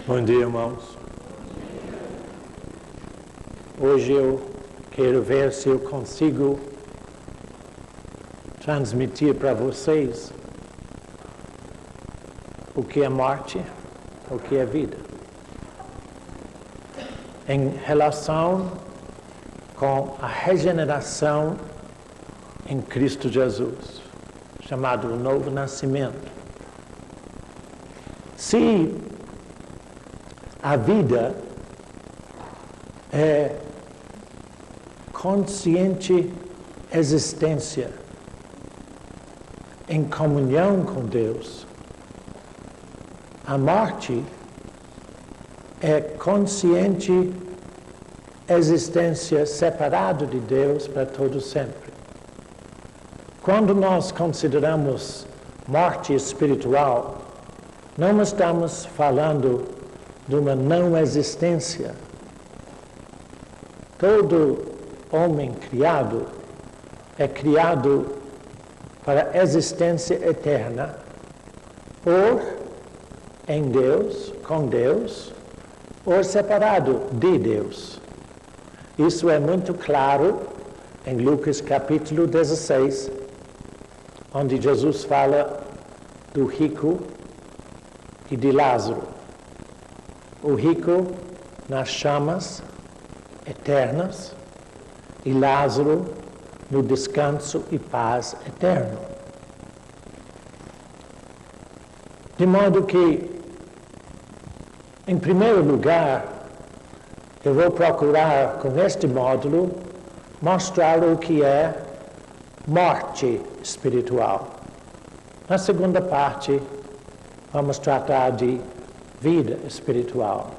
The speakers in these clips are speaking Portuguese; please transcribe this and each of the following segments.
Bom dia, irmãos. Hoje eu quero ver se eu consigo transmitir para vocês o que é morte, o que é vida. Em relação com a regeneração em Cristo Jesus, chamado o novo nascimento. Se a vida é consciente existência em comunhão com Deus, a morte é consciente existência separado de Deus para todo sempre. Quando nós consideramos morte espiritual, não estamos falando de uma não existência. Todo homem criado é criado para a existência eterna, ou em Deus, com Deus, ou separado de Deus. Isso é muito claro em Lucas capítulo 16, onde Jesus fala do rico e de Lázaro. O rico nas chamas eternas e Lázaro no descanso e paz eterno. De modo que, em primeiro lugar, eu vou procurar, com este módulo, mostrar o que é morte espiritual. Na segunda parte, vamos tratar de vida espiritual.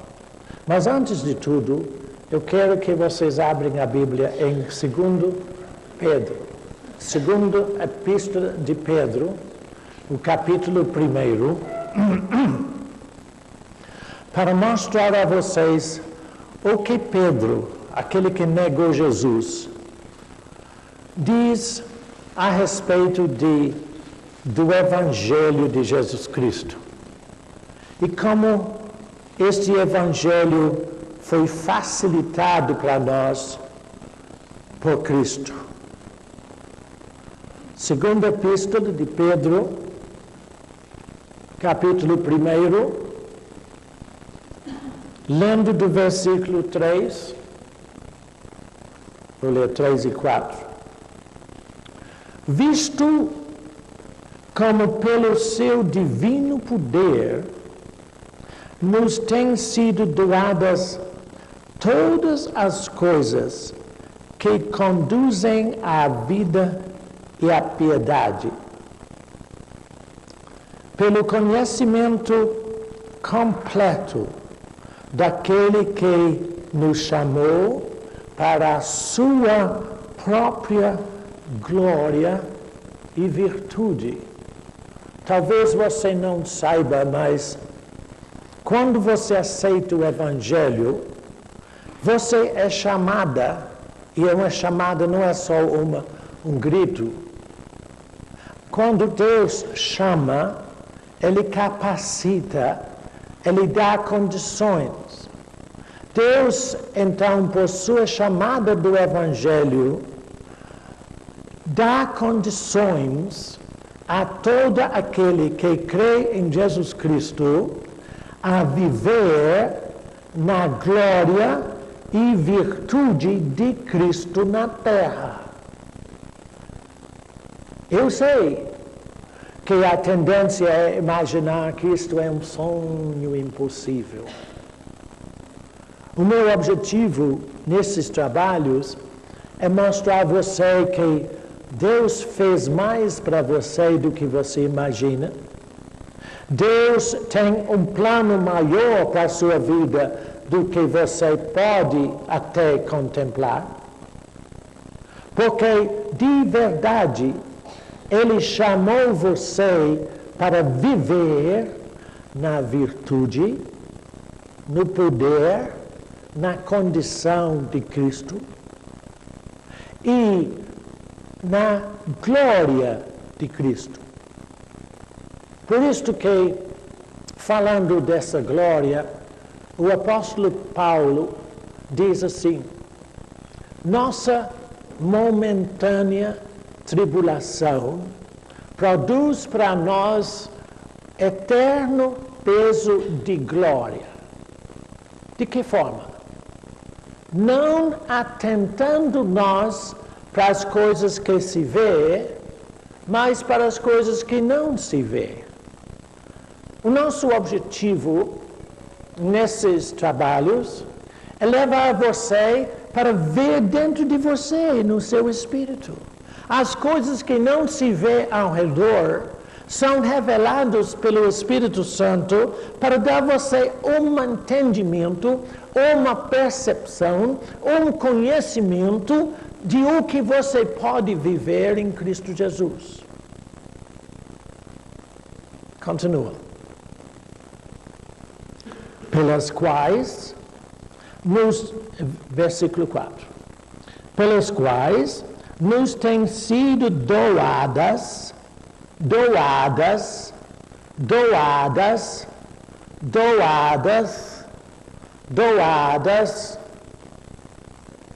Mas antes de tudo, eu quero que vocês abrem a Bíblia em 2 Pedro. Segunda Epístola de Pedro, o capítulo 1, para mostrar a vocês o que Pedro, aquele que negou Jesus, diz a respeito do Evangelho de Jesus Cristo. E como este Evangelho foi facilitado para nós por Cristo. Segunda Epístola de Pedro, capítulo 1, lendo do versículo 3, vou ler 3 e 4. Visto como pelo seu divino poder nos têm sido doadas todas as coisas que conduzem à vida e à piedade, pelo conhecimento completo daquele que nos chamou para a sua própria glória e virtude. Talvez você não saiba, mas quando você aceita o Evangelho, você é chamada, e uma chamada não é só um grito. Quando Deus chama, Ele capacita, Ele dá condições. Deus, então, por sua chamada do Evangelho, dá condições a todo aquele que crê em Jesus Cristo a viver na glória e virtude de Cristo na terra. Eu sei que a tendência é imaginar que isto é um sonho impossível. O meu objetivo nesses trabalhos é mostrar a você que Deus fez mais para você do que você imagina. Deus tem um plano maior para a sua vida do que você pode até contemplar. Porque, de verdade, Ele chamou você para viver na virtude, no poder, na condição de Cristo e na glória de Cristo. Por isto que, falando dessa glória, o apóstolo Paulo diz assim: nossa momentânea tribulação produz para nós eterno peso de glória. De que forma? Não atentando nós para as coisas que se vê, mas para as coisas que não se vê. O nosso objetivo nesses trabalhos é levar você para ver dentro de você, no seu espírito. As coisas que não se vê ao redor são reveladas pelo Espírito Santo para dar a você um entendimento, uma percepção, um conhecimento de o que você pode viver em Cristo Jesus. Continua. Pelas quais, versículo 4, pelas quais nos têm sido doadas,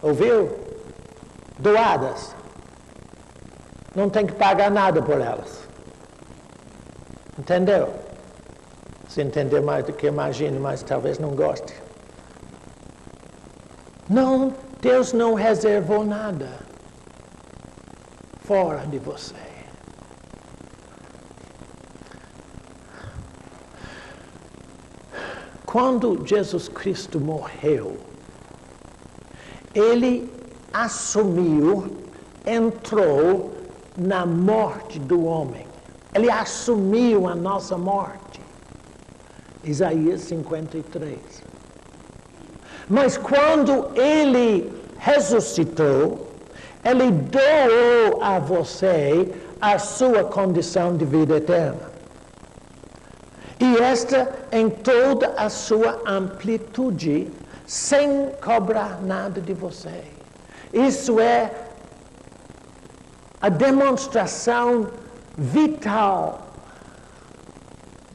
ouviu? Doadas. Não tem que pagar nada por elas. Entendeu? Se entender mais do que imagina, mas talvez não goste. Não, Deus não reservou nada fora de você. Quando Jesus Cristo morreu, Ele assumiu, entrou na morte do homem. Ele assumiu a nossa morte. Isaías 53. Mas quando Ele ressuscitou, Ele doou a você a sua condição de vida eterna. E esta em toda a sua amplitude, sem cobrar nada de você. Isso é a demonstração vital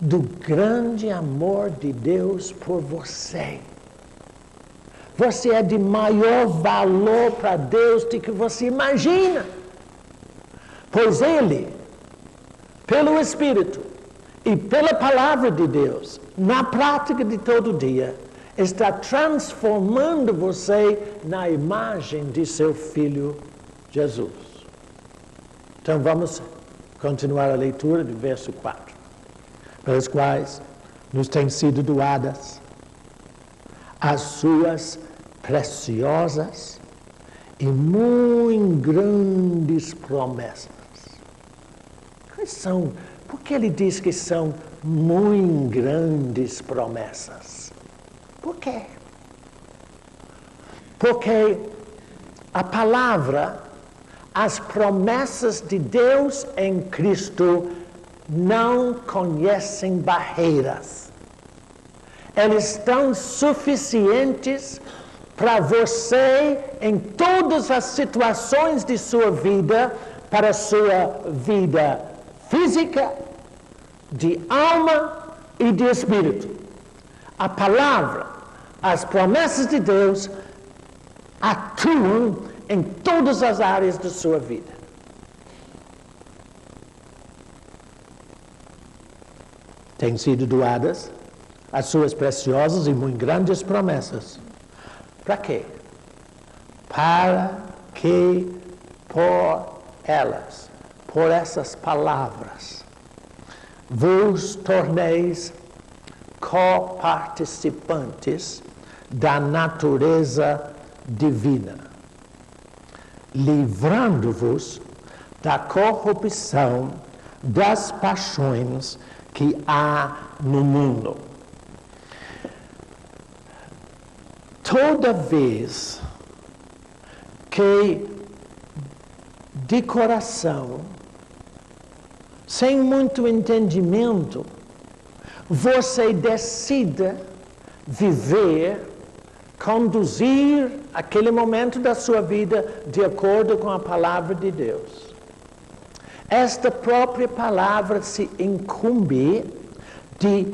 do grande amor de Deus por você. Você é de maior valor para Deus do que você imagina. Pois Ele, pelo Espírito e pela Palavra de Deus, na prática de todo dia, está transformando você na imagem de seu Filho Jesus. Então vamos continuar a leitura do verso 4. Pelas quais nos têm sido doadas as suas preciosas e muito grandes promessas. Quais são? Por que ele diz que são muito grandes promessas? Por quê? Porque a palavra, as promessas de Deus em Cristo não conhecem barreiras. Eles estão suficientes para você em todas as situações de sua vida, para a sua vida física, de alma e de espírito. A palavra, as promessas de Deus atuam em todas as áreas da sua vida. Têm sido doadas as suas preciosas e muito grandes promessas. Para quê? Para que por elas, por essas palavras, vos torneis coparticipantes da natureza divina, livrando-vos da corrupção das paixões que há no mundo. Toda vez que de coração, sem muito entendimento, você decida viver, conduzir aquele momento da sua vida de acordo com a palavra de Deus. Esta própria palavra se incumbe de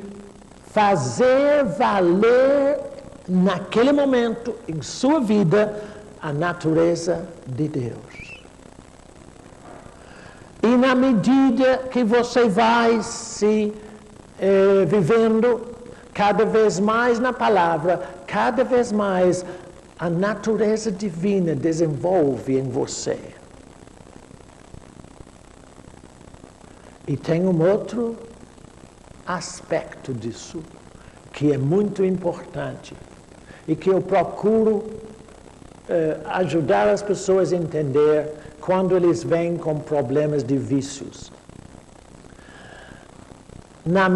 fazer valer naquele momento em sua vida a natureza de Deus. E na medida que você vai se vivendo cada vez mais na palavra, cada vez mais a natureza divina desenvolve em você. E tem um outro aspecto disso que é muito importante e que eu procuro ajudar as pessoas a entender quando eles vêm com problemas de vícios. No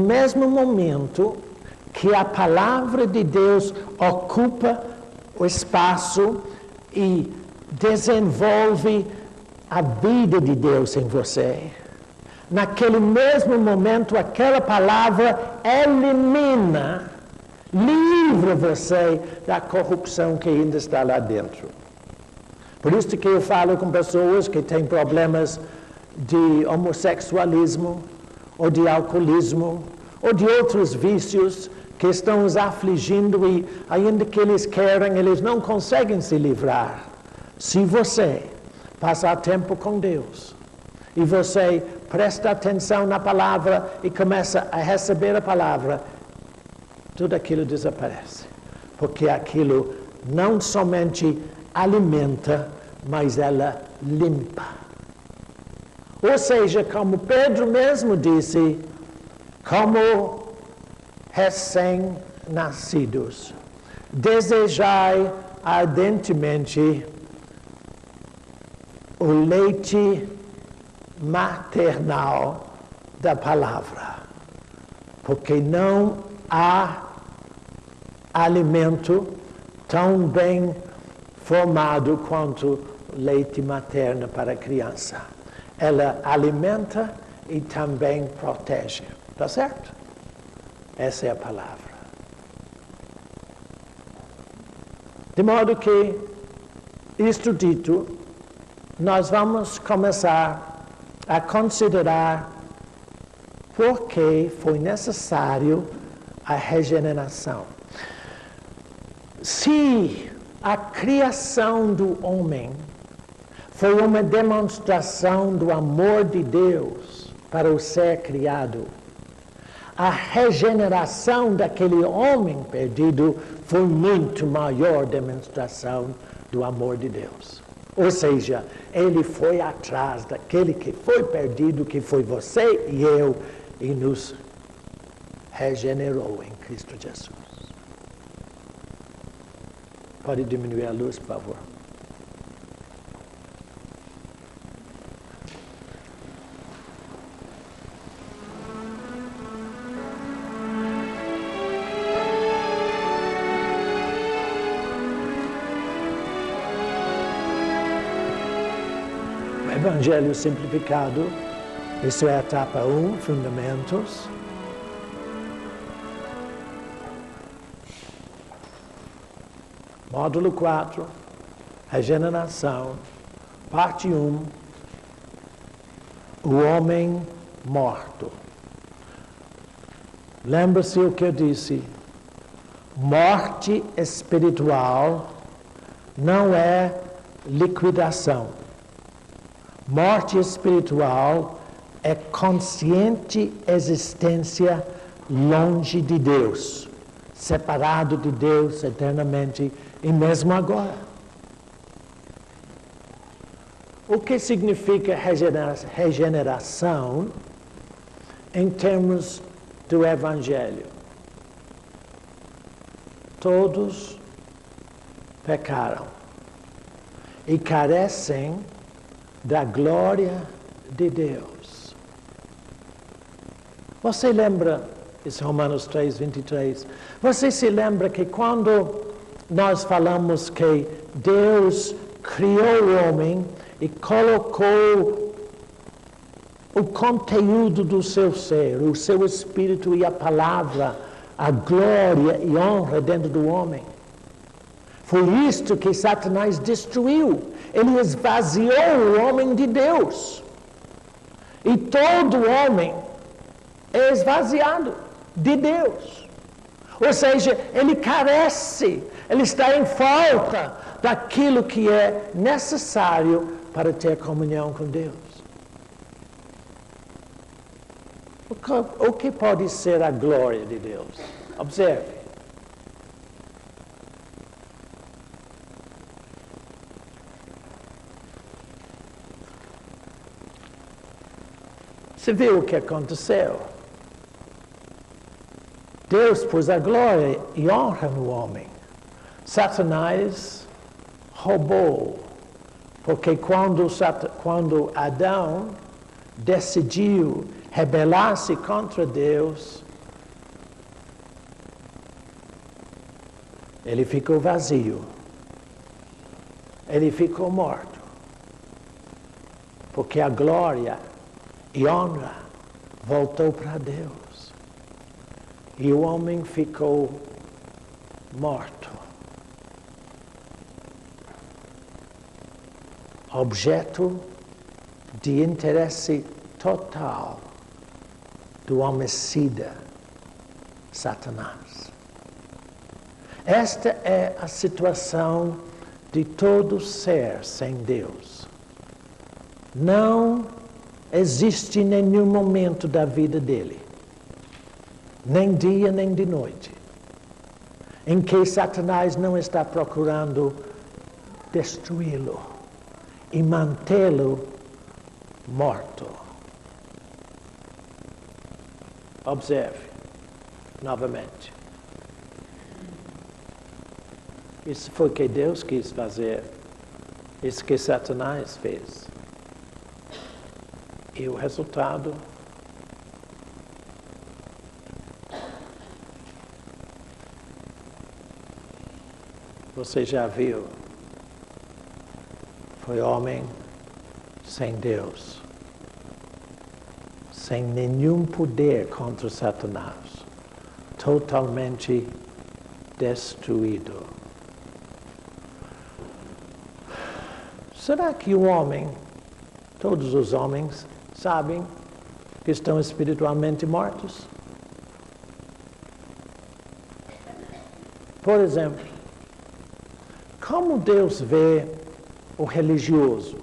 mesmo momento que a palavra de Deus ocupa o espaço e desenvolve a vida de Deus em você, naquele mesmo momento aquela palavra elimina, livra você da corrupção que ainda está lá dentro. Por isso que eu falo com pessoas que têm problemas de homossexualismo, ou de alcoolismo, ou de outros vícios que estão os afligindo e ainda que eles querem, eles não conseguem se livrar. Se você passar tempo com Deus e você presta atenção na palavra e começa a receber a palavra, tudo aquilo desaparece. Porque aquilo não somente alimenta, mas ela limpa. Ou seja, como Pedro mesmo disse, como recém-nascidos, desejai ardentemente o leite maternal da palavra, porque não há alimento tão bem formado quanto leite materno para a criança. Ela alimenta e também protege. Tá certo? Essa é a palavra. De modo que, isto dito, nós vamos começar a considerar por que foi necessário a regeneração. Se a criação do homem foi uma demonstração do amor de Deus para o ser criado, a regeneração daquele homem perdido foi muito maior demonstração do amor de Deus. Ou seja, ele foi atrás daquele que foi perdido, que foi você e eu, e nos regenerou em Cristo Jesus. Pode diminuir a luz, por favor. Evangelho simplificado, isso é a etapa 1, fundamentos. Módulo 4, regeneração, parte 1, o homem morto. Lembra-se o que eu disse? Morte espiritual não é liquidação. Morte espiritual é consciente existência longe de Deus, separado de Deus eternamente e mesmo agora. O que significa regeneração em termos do Evangelho? Todos pecaram e carecem da glória de Deus. Você lembra, isso é Romanos 3, 23, você se lembra que quando nós falamos que Deus criou o homem e colocou o conteúdo do seu ser, o seu espírito e a palavra, a glória e honra dentro do homem. Foi isto que Satanás destruiu. Ele esvaziou o homem de Deus. E todo homem é esvaziado de Deus. Ou seja, ele carece, ele está em falta daquilo que é necessário para ter comunhão com Deus. O que pode ser a glória de Deus? Observe. Você viu o que aconteceu? Deus pôs a glória e honra no homem. Satanás roubou. Porque quando Adão decidiu rebelar-se contra Deus, ele ficou vazio. Ele ficou morto. Porque a glória e honra voltou para Deus. E o homem ficou morto. Objeto de interesse total do homicida Satanás. Esta é a situação de todo ser sem Deus. Não existe nenhum momento da vida dele, nem dia nem de noite, em que Satanás não está procurando destruí-lo e mantê-lo morto. Observe novamente. Isso foi o que Deus quis fazer. Isso que Satanás fez. E o resultado você já viu. Foi homem sem Deus, sem nenhum poder contra Satanás, totalmente destruído. Será que o homem, todos os homens, sabem que estão espiritualmente mortos? Por exemplo, como Deus vê o religioso,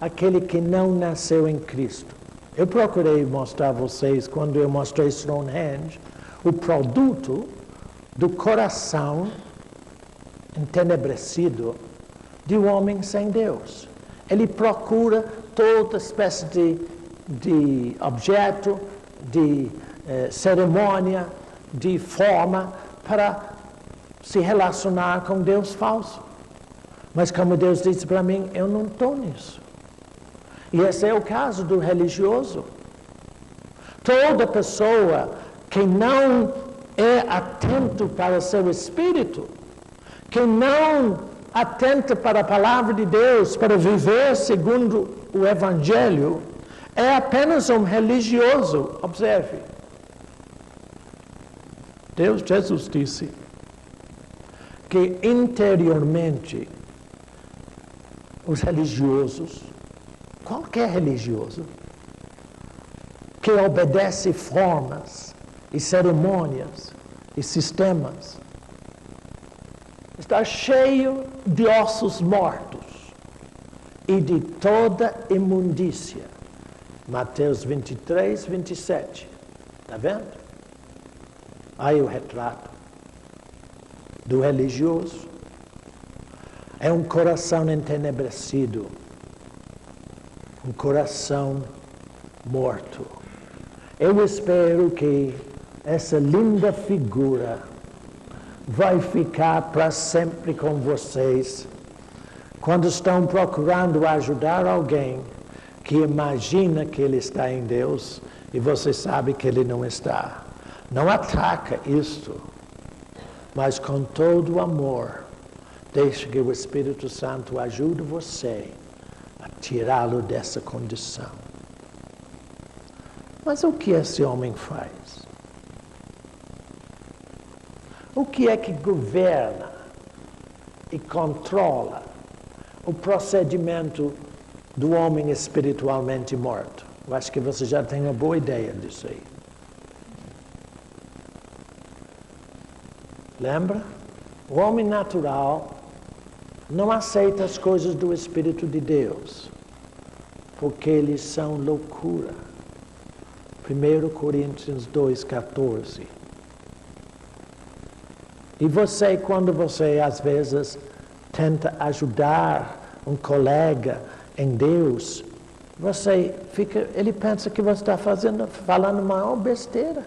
aquele que não nasceu em Cristo? Eu procurei mostrar a vocês, quando eu mostrei Stonehenge, o produto do coração entenebrecido de um homem sem Deus. Ele procura toda espécie de objeto, de cerimônia, de forma para se relacionar com Deus falso. Mas como Deus disse para mim, eu não estou nisso. E esse é o caso do religioso. Toda pessoa que não é atento para seu espírito, que não atenta para a palavra de Deus, para viver segundo o Evangelho, é apenas um religioso. Observe. Jesus disse que interiormente os religiosos, qualquer religioso, que obedece formas e cerimônias e sistemas, está cheio de ossos mortos e de toda imundícia. Mateus 23, 27. Está vendo? Aí o retrato do religioso. É um coração entenebrecido, um coração morto. Eu espero que essa linda figura vai ficar para sempre com vocês quando estão procurando ajudar alguém que imagina que ele está em Deus e você sabe que ele não está. Não ataca isto, mas com todo o amor, deixe que o Espírito Santo ajude você a tirá-lo dessa condição. Mas o que esse homem faz? O que é que governa e controla o procedimento do homem espiritualmente morto? Eu acho que você já tem uma boa ideia disso aí. Lembra? O homem natural não aceita as coisas do Espírito de Deus, porque eles são loucura. 1 Coríntios 2,14. E você, quando você às vezes tenta ajudar um colega em Deus, ele pensa que você está falando uma besteira.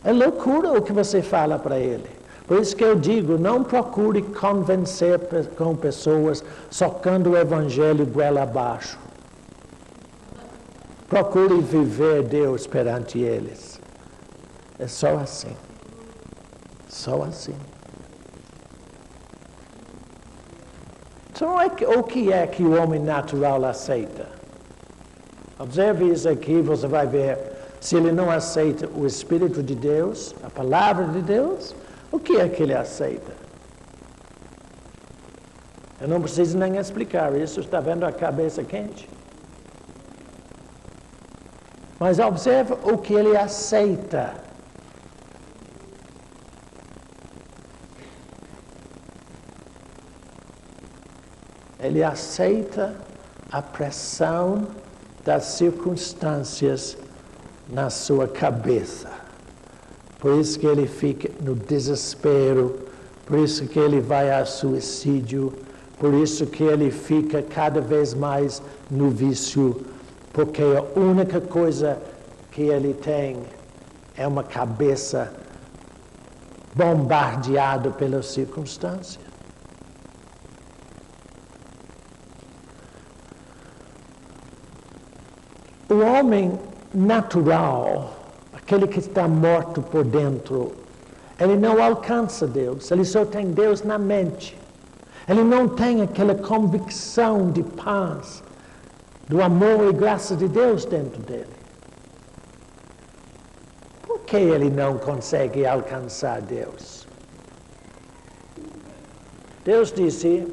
É loucura o que você fala para ele. Por isso que eu digo, não procure convencer com pessoas socando o evangelho goela abaixo. Procure viver Deus perante eles. É só assim. Só assim. Então, o que é que o homem natural aceita? Observe isso aqui, você vai ver. Se ele não aceita o Espírito de Deus, a palavra de Deus, o que é que ele aceita? Eu não preciso nem explicar isso, está vendo a cabeça quente? Mas observe o que ele aceita. Ele aceita a pressão das circunstâncias na sua cabeça. Por isso que ele fica no desespero, por isso que ele vai ao suicídio, por isso que ele fica cada vez mais no vício, porque a única coisa que ele tem é uma cabeça bombardeada pelas circunstâncias. O homem natural, aquele que está morto por dentro, ele não alcança Deus, ele só tem Deus na mente. Ele não tem aquela convicção de paz, do amor e graça de Deus dentro dele. Por que ele não consegue alcançar Deus? Deus disse,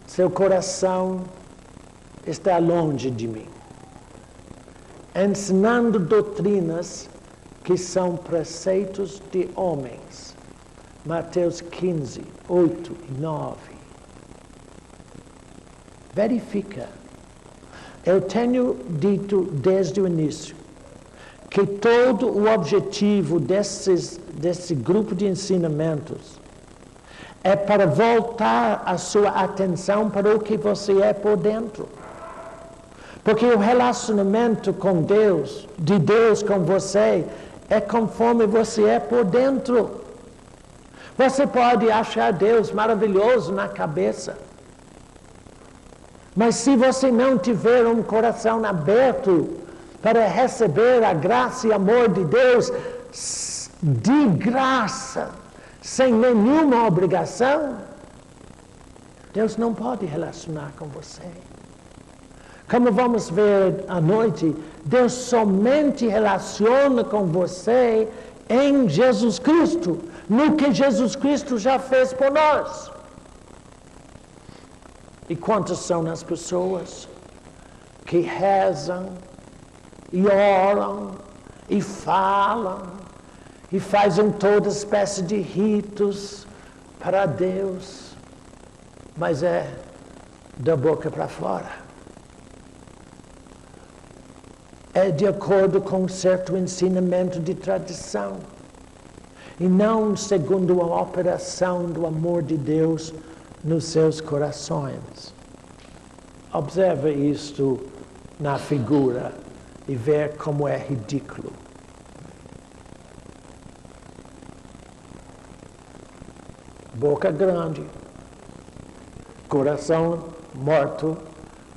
seu coração está longe de mim, ensinando doutrinas que são preceitos de homens. Mateus 15, 8 e 9. Verifica. Eu tenho dito desde o início que todo o objetivo desse grupo de ensinamentos é para voltar a sua atenção para o que você é por dentro. Porque o relacionamento com Deus, de Deus com você, é conforme você é por dentro. Você pode achar Deus maravilhoso na cabeça, mas se você não tiver um coração aberto para receber a graça e amor de Deus de graça, sem nenhuma obrigação, Deus não pode relacionar com você. Como vamos ver à noite, Deus somente relaciona com você em Jesus Cristo, no que Jesus Cristo já fez por nós. E quantas são as pessoas que rezam, e oram, e falam, e fazem toda espécie de ritos para Deus, mas é da boca para fora. É de acordo com um certo ensinamento de tradição, e não segundo a operação do amor de Deus nos seus corações. Observe isto na figura e ver como é ridículo. Boca grande, coração morto,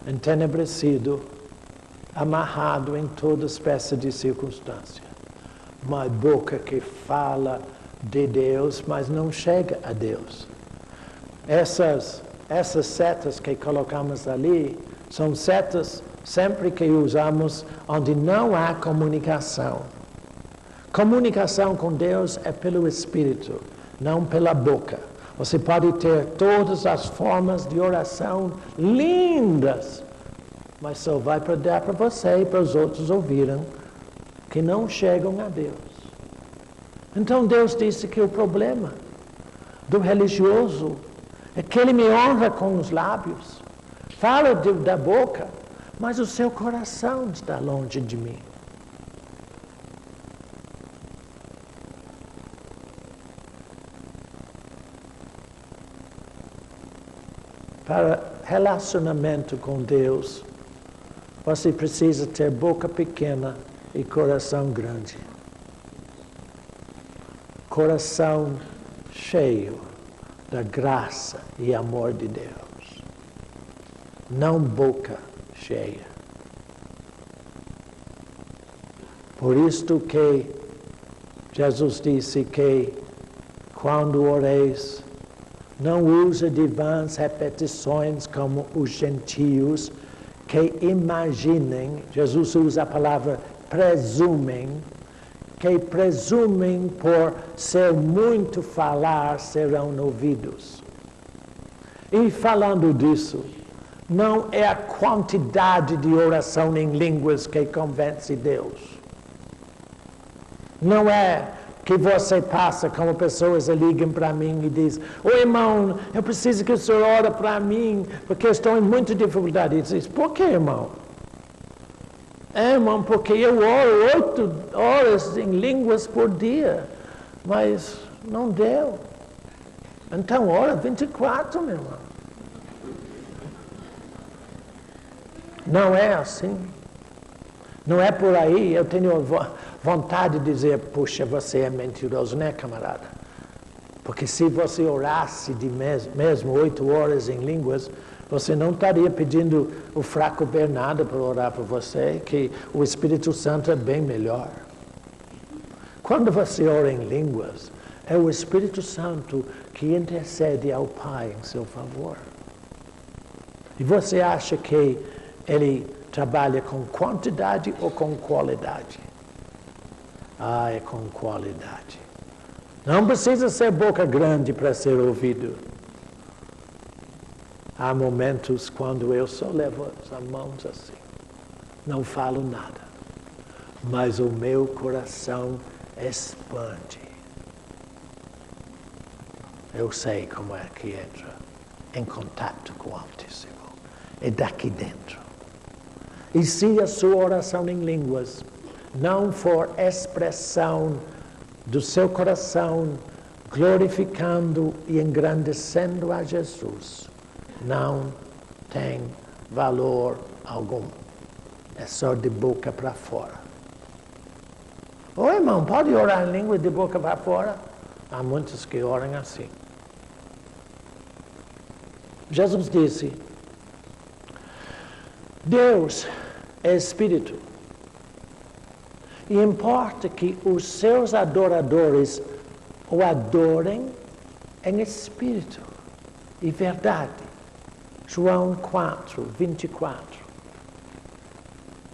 entenebrecido, amarrado em toda espécie de circunstância. Uma boca que fala de Deus, mas não chega a Deus. Essas setas que colocamos ali são setas sempre que usamos onde não há comunicação. Comunicação com Deus é pelo Espírito, não pela boca. Você pode ter todas as formas de oração lindas, mas só vai dar para você e para os outros ouvirem que não chegam a Deus. Então Deus disse que o problema do religioso é que ele me honra com os lábios, fala da boca, mas o seu coração está longe de mim. Para relacionamento com Deus, você precisa ter boca pequena e coração grande. Coração cheio da graça e amor de Deus. Não boca cheia. Por isto que Jesus disse que quando oreis, não use de vãs repetições como os gentios que imaginem, Jesus usa a palavra presumem, que presumem por ser muito falar serão ouvidos. E falando disso, não é a quantidade de oração em línguas que convence Deus. Não é que você passa como pessoas ligam para mim e dizem: "Ô irmão, eu preciso que o senhor ore para mim, porque eu estou em muita dificuldade." E diz: "Por que, irmão?" Irmão, porque eu oro 8 horas em línguas por dia, mas não deu. Então ora 24, meu irmão. Não é assim. Não é por aí. Eu tenho vontade de dizer: "Puxa, você é mentiroso, né, camarada?" Porque se você orasse de mesmo 8 horas em línguas, você não estaria pedindo o fraco Bernardo para orar por você, que o Espírito Santo é bem melhor. Quando você ora em línguas, é o Espírito Santo que intercede ao Pai em seu favor. E você acha que ele trabalha com quantidade ou com qualidade? É com qualidade. Não precisa ser boca grande para ser ouvido. Há momentos quando eu só levo as mãos assim, não falo nada, mas o meu coração expande. Eu sei como é que entra em contato com o Altíssimo. É daqui dentro. E se a sua oração em línguas não for expressão do seu coração glorificando e engrandecendo a Jesus, não tem valor algum. É só de boca para fora. Ô irmão, pode orar em língua de boca para fora? Há muitos que oram assim. Jesus disse: Deus é Espírito. E importa que os seus adoradores o adorem em Espírito e verdade. João 4, 24.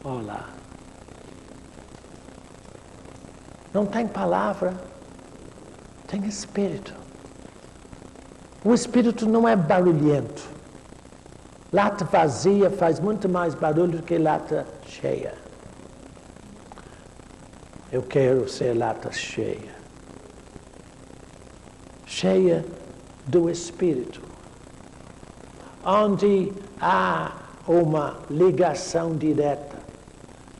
Olha lá. Não tem palavra, tem Espírito. O Espírito não é barulhento. Lata vazia faz muito mais barulho do que lata cheia. Eu quero ser lata cheia. Cheia do Espírito. Onde há uma ligação direta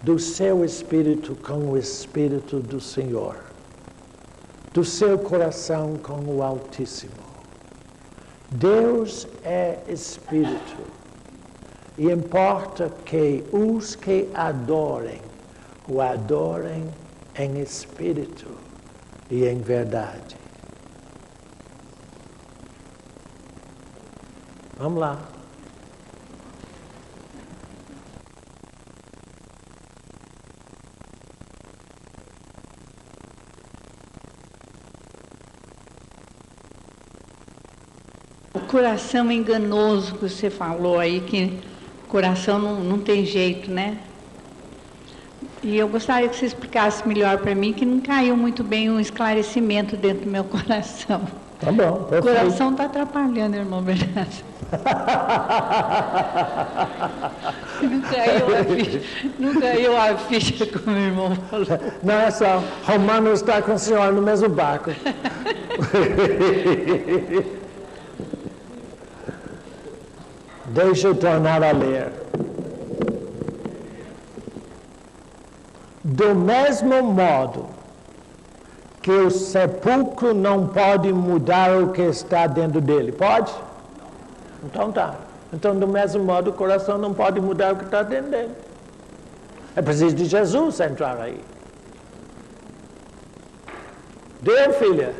do seu Espírito com o Espírito do Senhor. Do seu coração com o Altíssimo. Deus é Espírito. E importa que os que adorem, o adorem em Espírito e em verdade. Vamos lá. O coração enganoso que você falou aí, que coração não tem jeito, né? E eu gostaria que você explicasse melhor para mim, que não caiu muito bem um esclarecimento dentro do meu coração. Tá bom, O perfeito. coração está atrapalhando, irmão Bernardo. Não caiu a ficha, como o irmão falou. Não é só, Romanos está com o senhor no mesmo barco. Deixa eu tornar a ler. Do mesmo modo que o sepulcro não pode mudar o que está dentro dele. Pode? Então tá. Então, do mesmo modo, o coração não pode mudar o que está dentro dele. É preciso de Jesus entrar aí. Deu, filha?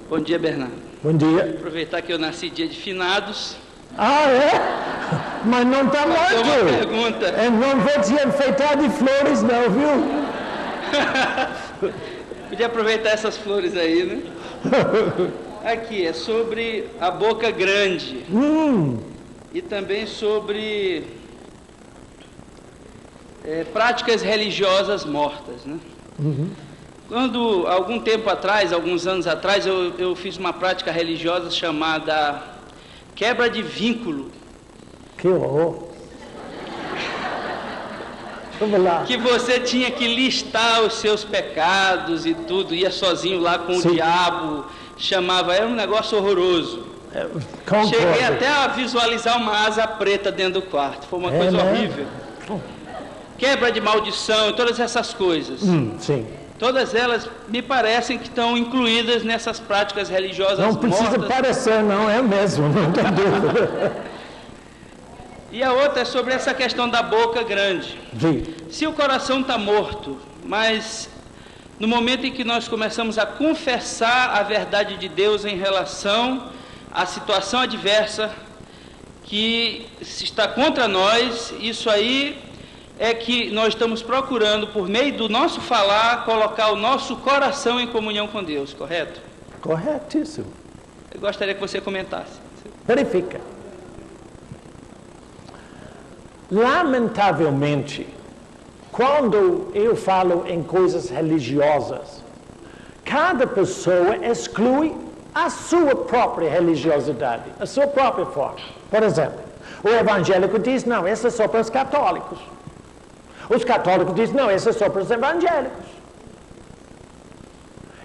Bom dia, Bernardo. Bom dia. Aproveitar que eu nasci dia de finados. Ah, é? Mas não está Fazer uma morto. pergunta. Eu não vou te enfeitar de flores, não, viu? Podia aproveitar essas flores aí, né? Aqui, é sobre a boca grande. E também sobre práticas religiosas mortas, né? Quando, algum tempo atrás, alguns anos atrás, eu fiz uma prática religiosa chamada quebra de vínculo. Que horror. Vamos lá. Que você tinha que listar os seus pecados e tudo, ia sozinho lá com Sim. o diabo, chamava, era um negócio horroroso. Concordo. Cheguei até a visualizar uma asa preta dentro do quarto, foi uma coisa né? horrível. Quebra de maldição e todas essas coisas. Sim. Todas elas me parecem que estão incluídas nessas práticas religiosas Não precisa mortas. parecer, não, é mesmo, não tem dúvida. E a outra é sobre essa questão da boca grande. Vi. Se o coração está morto, mas no momento em que nós começamos a confessar a verdade de Deus em relação à situação adversa que está contra nós, isso aí é que nós estamos procurando, por meio do nosso falar, colocar o nosso coração em comunhão com Deus, correto? Corretíssimo. Eu gostaria que você comentasse. Verifica. Lamentavelmente, quando eu falo em coisas religiosas, cada pessoa exclui a sua própria religiosidade, a sua própria forma. Por exemplo, o evangélico diz, não, isso é só para os católicos. Os católicos dizem, não, isso é só para os evangélicos.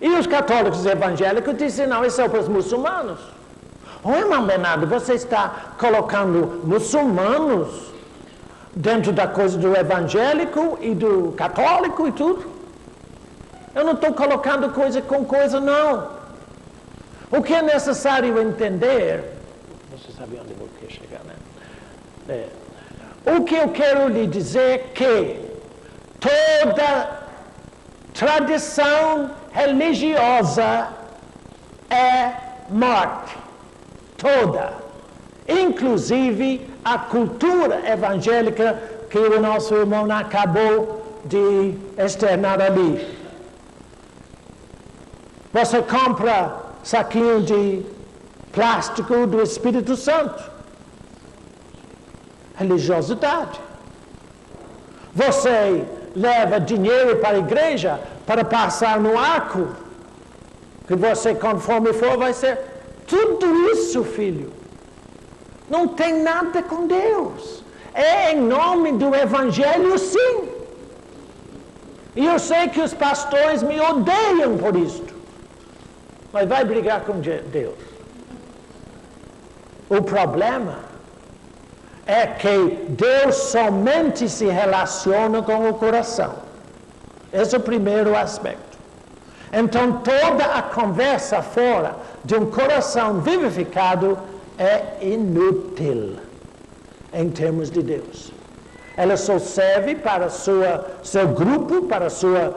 E os católicos evangélicos dizem, não, isso é só para os muçulmanos. Ô, irmão Bernardo, você está colocando muçulmanos dentro da coisa do evangélico e do católico e tudo? Eu não estou colocando coisa com coisa, não. O que é necessário entender, você sabe onde eu quero chegar, né? O que eu quero lhe dizer é que toda tradição religiosa é morte. Toda. Inclusive a cultura evangélica que o nosso irmão acabou de externar ali. Você compra saquinho de plástico do Espírito Santo. Religiosidade. Você leva dinheiro para a igreja para passar no arco, que você, conforme for, vai ser. Tudo isso, filho, não tem nada com Deus. É em nome do Evangelho, sim. E eu sei que os pastores me odeiam por isto, mas vai brigar com Deus. O problema é que Deus somente se relaciona com o coração. Esse é o primeiro aspecto. Então, toda a conversa fora de um coração vivificado é inútil em termos de Deus. Ela só serve para seu grupo, para sua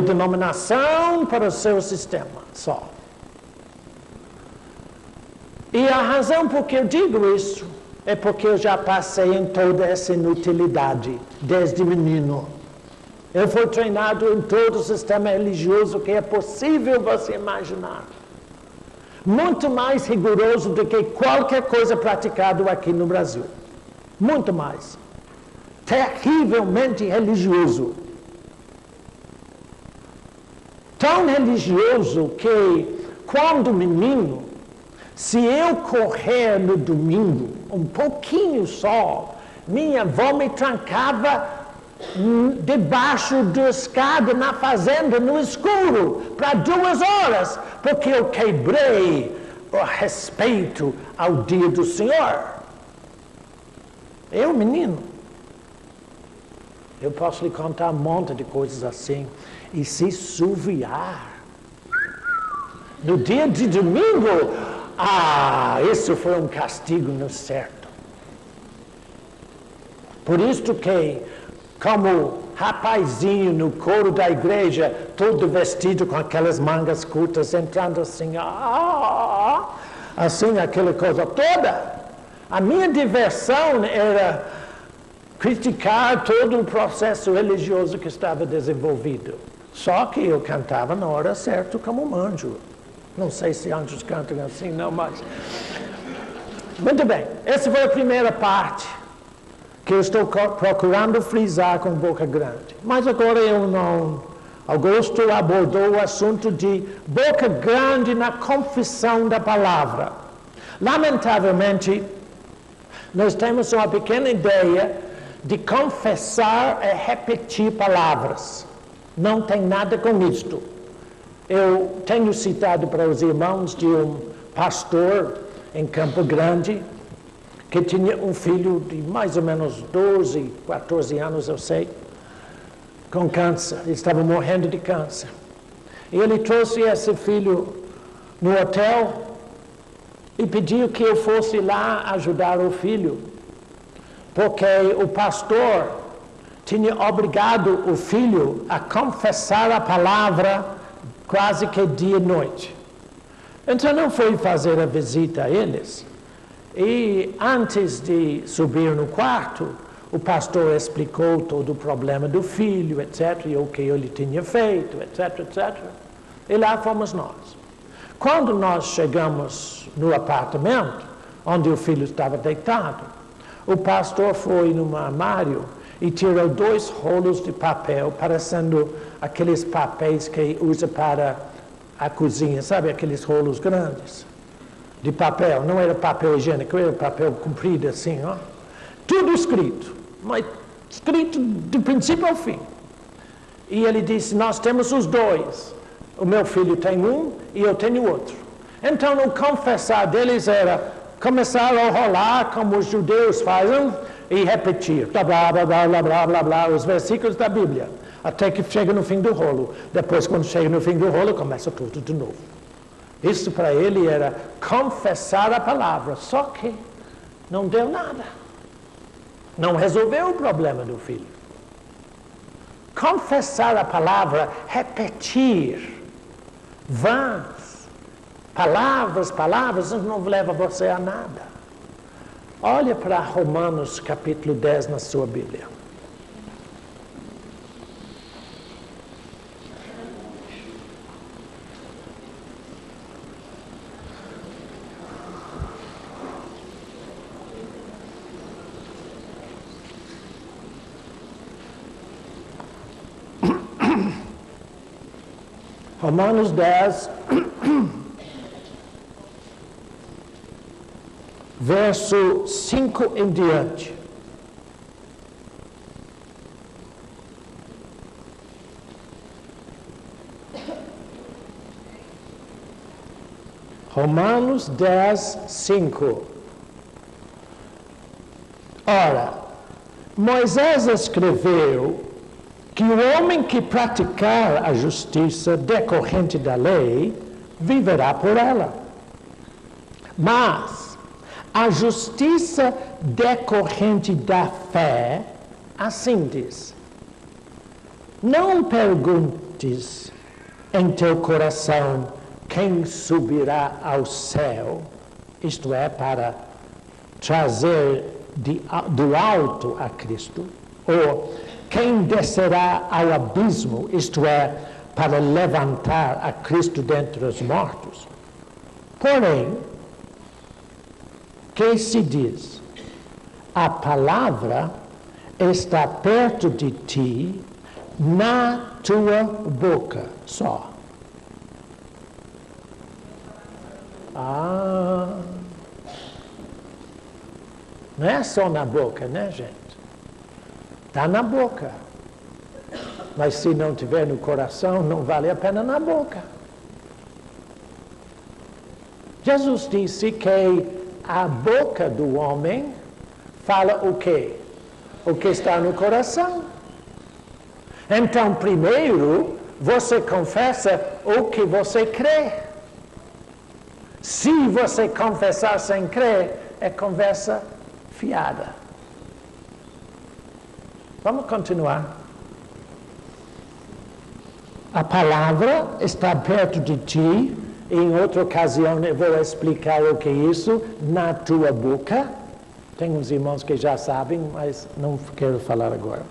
denominação, para o seu sistema, só. E a razão por que eu digo isso é porque eu já passei em toda essa inutilidade, desde menino. Eu fui treinado em todo o sistema religioso que é possível você imaginar. Muito mais rigoroso do que qualquer coisa praticada aqui no Brasil. Muito mais. Terrivelmente religioso. Tão religioso que quando menino, se eu correr no domingo, um pouquinho só, minha avó me trancava debaixo da escada na fazenda, no escuro, para 2 horas, porque eu quebrei o respeito ao dia do Senhor. Eu, menino, eu posso lhe contar um monte de coisas assim. E se suviar no dia de domingo, isso foi um castigo no certo. Por isso que, como rapazinho no coro da igreja, todo vestido com aquelas mangas curtas, entrando assim, assim, aquela coisa toda, a minha diversão era criticar todo o processo religioso que estava desenvolvido. Só que eu cantava na hora certa como um anjo. Não sei se anjos cantam assim, não, mas... Muito bem, essa foi a primeira parte que eu estou procurando frisar com boca grande. Mas agora eu não... Augusto abordou o assunto de boca grande na confissão da palavra. Lamentavelmente, nós temos uma pequena ideia de confessar é repetir palavras. Não tem nada com isto. Eu tenho citado para os irmãos de um pastor em Campo Grande que tinha um filho de mais ou menos 12, 14 anos, eu sei, com câncer. Ele estava morrendo de câncer. E ele trouxe esse filho no hotel e pediu que eu fosse lá ajudar o filho, porque o pastor tinha obrigado o filho a confessar a palavra quase que dia e noite. Então não fui fazer a visita a eles. E antes de subir no quarto, o pastor explicou todo o problema do filho, etc., e o que ele tinha feito, etc., etc. E lá fomos nós. Quando nós chegamos no apartamento, onde o filho estava deitado, o pastor foi num armário e tirou 2 rolos de papel, parecendo aqueles papéis que usa para a cozinha, sabe, aqueles rolos grandes de papel. Não era papel higiênico, era papel comprido assim, ó. Tudo escrito, mas escrito do princípio ao fim. E ele disse, nós temos os 2. O meu filho tem um e eu tenho outro. Então o confessar deles era começar a rolar como os judeus fazem e repetir, blá, blá, blá, blá, blá, blá, blá, blá, os versículos da Bíblia, até que chega no fim do rolo. Depois, quando chega no fim do rolo, começa tudo de novo. Isso para ele era confessar a palavra, só que não deu nada. Não resolveu o problema do filho. Confessar a palavra, repetir, vãs, palavras, não leva você a nada. Olha para Romanos capítulo 10 na sua Bíblia. Romanos 10, verso 5 em diante. Romanos 10, 5. Ora, Moisés escreveu que o homem que praticar a justiça decorrente da lei viverá por ela. Mas a justiça decorrente da fé, assim diz: não perguntes em teu coração quem subirá ao céu, isto é, para trazer do alto a Cristo, ou quem descerá ao abismo, isto é, para levantar a Cristo dentre os mortos. Porém, que se diz? A palavra está perto de ti, na tua boca só. Ah, não é só na boca, né, gente? Está na boca. Mas se não tiver no coração, não vale a pena na boca. Jesus disse que a boca do homem fala o quê? O que está no coração. Então, primeiro, você confessa o que você crê. Se você confessar sem crer, é conversa fiada. Vamos continuar. A palavra está perto de ti. Em outra ocasião eu vou explicar o que é isso na tua boca. Tem uns irmãos que já sabem, mas não quero falar agora.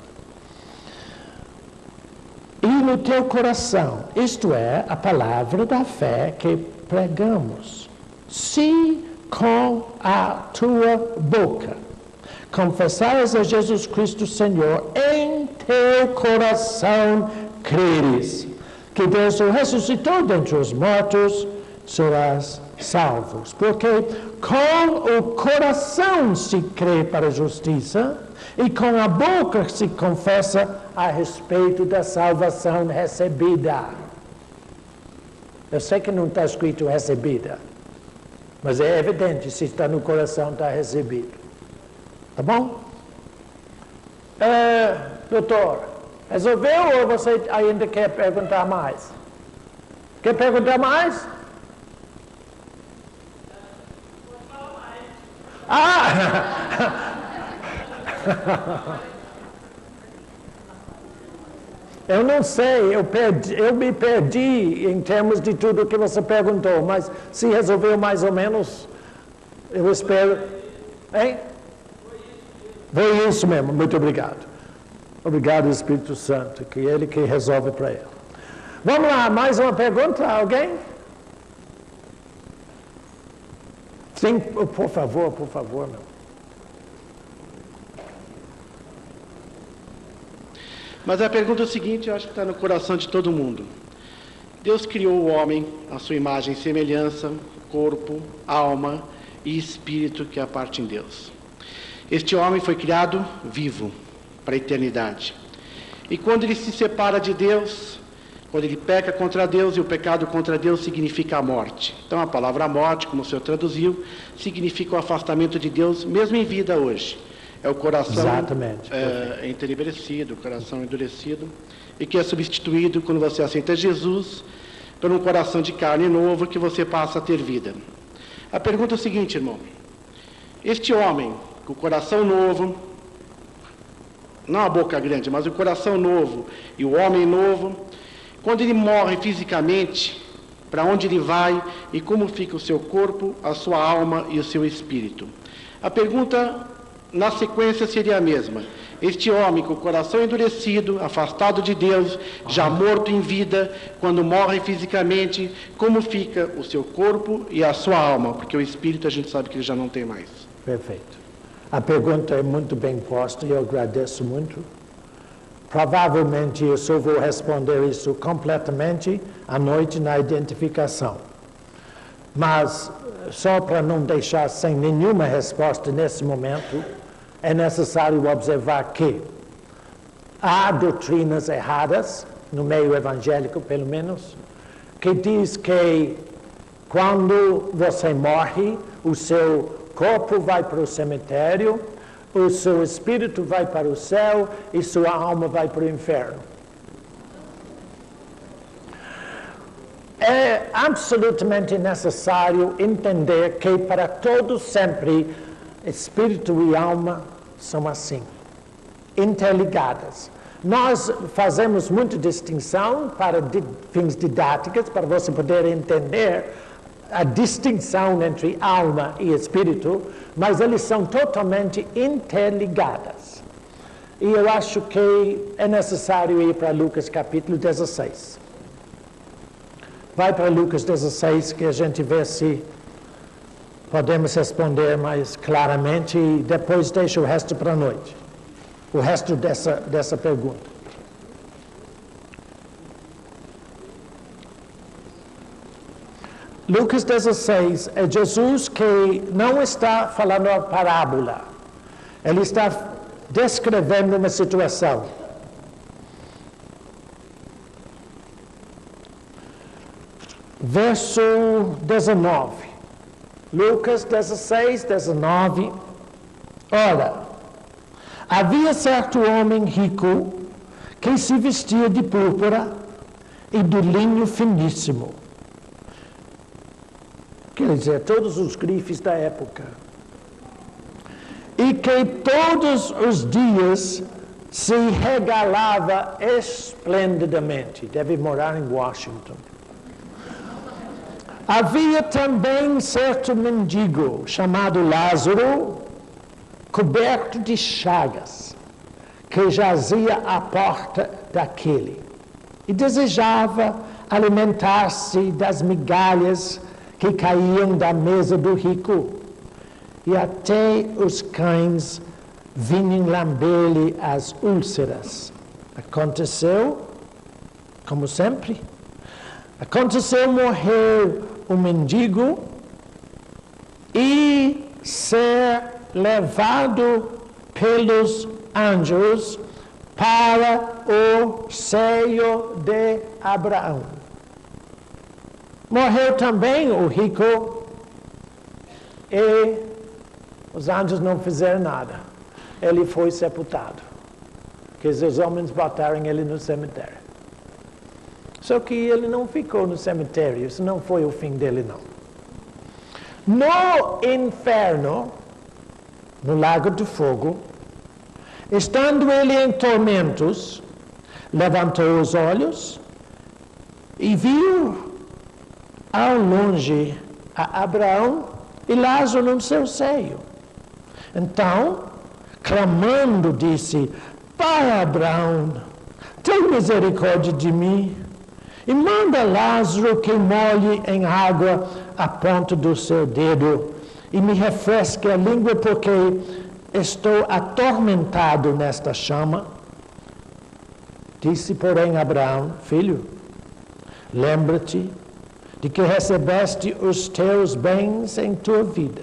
E no teu coração, isto é, a palavra da fé que pregamos. Se com a tua boca confessares a Jesus Cristo Senhor, em teu coração creres que Deus o ressuscitou dentre os mortos, serás salvos. Porque com o coração se crê para a justiça e com a boca se confessa a respeito da salvação recebida. Eu sei que não está escrito recebida, mas é evidente, se está no coração, está recebido. Tá bom? Doutor, resolveu ou você ainda quer perguntar mais? Quer perguntar mais? Eu não sei, eu me perdi em termos de tudo que você perguntou, mas se resolveu mais ou menos, eu espero. Hein? Foi isso mesmo, muito obrigado. Obrigado, Espírito Santo, que Ele que resolve para ele. Vamos lá, mais uma pergunta, alguém? Sim, por favor, meu. Mas a pergunta é o seguinte, eu acho que está no coração de todo mundo. Deus criou o homem, a sua imagem e semelhança, corpo, alma e espírito, que é a parte em Deus. Este homem foi criado vivo, para a eternidade. E quando ele se separa de Deus, quando ele peca contra Deus, e o pecado contra Deus significa a morte. Então a palavra morte, como o senhor traduziu, significa o afastamento de Deus, mesmo em vida hoje. É o coração entenebrecido, o coração endurecido, e que é substituído quando você aceita Jesus, por um coração de carne novo, que você passa a ter vida. A pergunta é o seguinte, irmão. Este homem, com o coração novo, não a boca grande, mas o coração novo e o homem novo, quando ele morre fisicamente, para onde ele vai e como fica o seu corpo, a sua alma e o seu espírito? A pergunta, na sequência, seria a mesma. Este homem com o coração endurecido, afastado de Deus, já morto em vida, quando morre fisicamente, como fica o seu corpo e a sua alma? Porque o espírito a gente sabe que ele já não tem mais. Perfeito. A pergunta é muito bem posta e eu agradeço muito. Provavelmente eu só vou responder isso completamente à noite na identificação. Mas, só para não deixar sem nenhuma resposta nesse momento, é necessário observar que há doutrinas erradas, no meio evangélico pelo menos, que diz que quando você morre, o seu corpo vai para o cemitério, o seu espírito vai para o céu e sua alma vai para o inferno. É absolutamente necessário entender que para todos sempre, espírito e alma são assim, interligadas. Nós fazemos muita distinção para fins didáticos, para você poder entender a distinção entre alma e espírito, mas eles são totalmente interligadas. E eu acho que é necessário ir para Lucas capítulo 16. Vai para Lucas 16, que a gente vê se podemos responder mais claramente, e depois deixa o resto para a noite. O resto dessa pergunta. Lucas 16 é Jesus que não está falando a parábola. Ele está descrevendo uma situação. Verso 19. Lucas 16, 19. Ora, havia certo homem rico que se vestia de púrpura e de linho finíssimo. Quer dizer, todos os grifes da época. E que todos os dias se regalava esplendidamente. Deve morar em Washington. Havia também certo mendigo chamado Lázaro, coberto de chagas, que jazia à porta daquele e desejava alimentar-se das migalhas que caíam da mesa do rico, e até os cães vinham lamber-lhe as úlceras. Aconteceu, como sempre, morrer o mendigo e ser levado pelos anjos para o seio de Abraão. Morreu também o rico e os anjos não fizeram nada. Ele foi sepultado. Porque os homens botaram ele no cemitério. Só que ele não ficou no cemitério, isso não foi o fim dele, não. No inferno, no lago de fogo, estando ele em tormentos, levantou os olhos e viu ao longe a Abraão e Lázaro no seu seio. Então, clamando, disse: Pai Abraão, tem misericórdia de mim e manda Lázaro que molhe em água a ponta do seu dedo e me refresque a língua, porque estou atormentado nesta chama. Disse, porém, Abraão: Filho, lembra-te de que recebeste os teus bens em tua vida,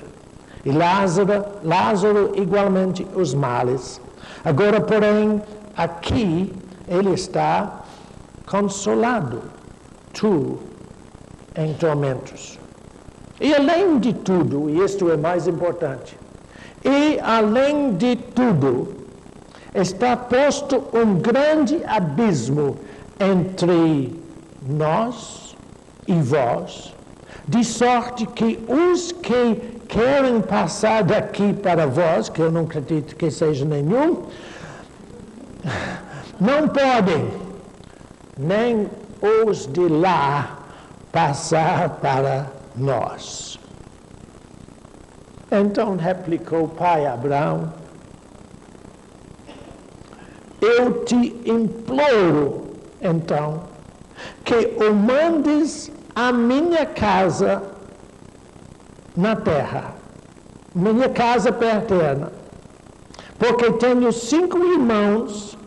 e Lázaro igualmente os males. Agora, porém, aqui ele está consolado, tu em tormentos. E além de tudo, e isto é mais importante, e além de tudo, está posto um grande abismo entre nós e vós, de sorte que os que querem passar daqui para vós, que eu não acredito que seja nenhum, não podem, nem os de lá passar para nós. Então replicou pai Abraão: eu te imploro, então, que o mandes à minha casa na terra, minha casa paterna, porque tenho 5 irmãos,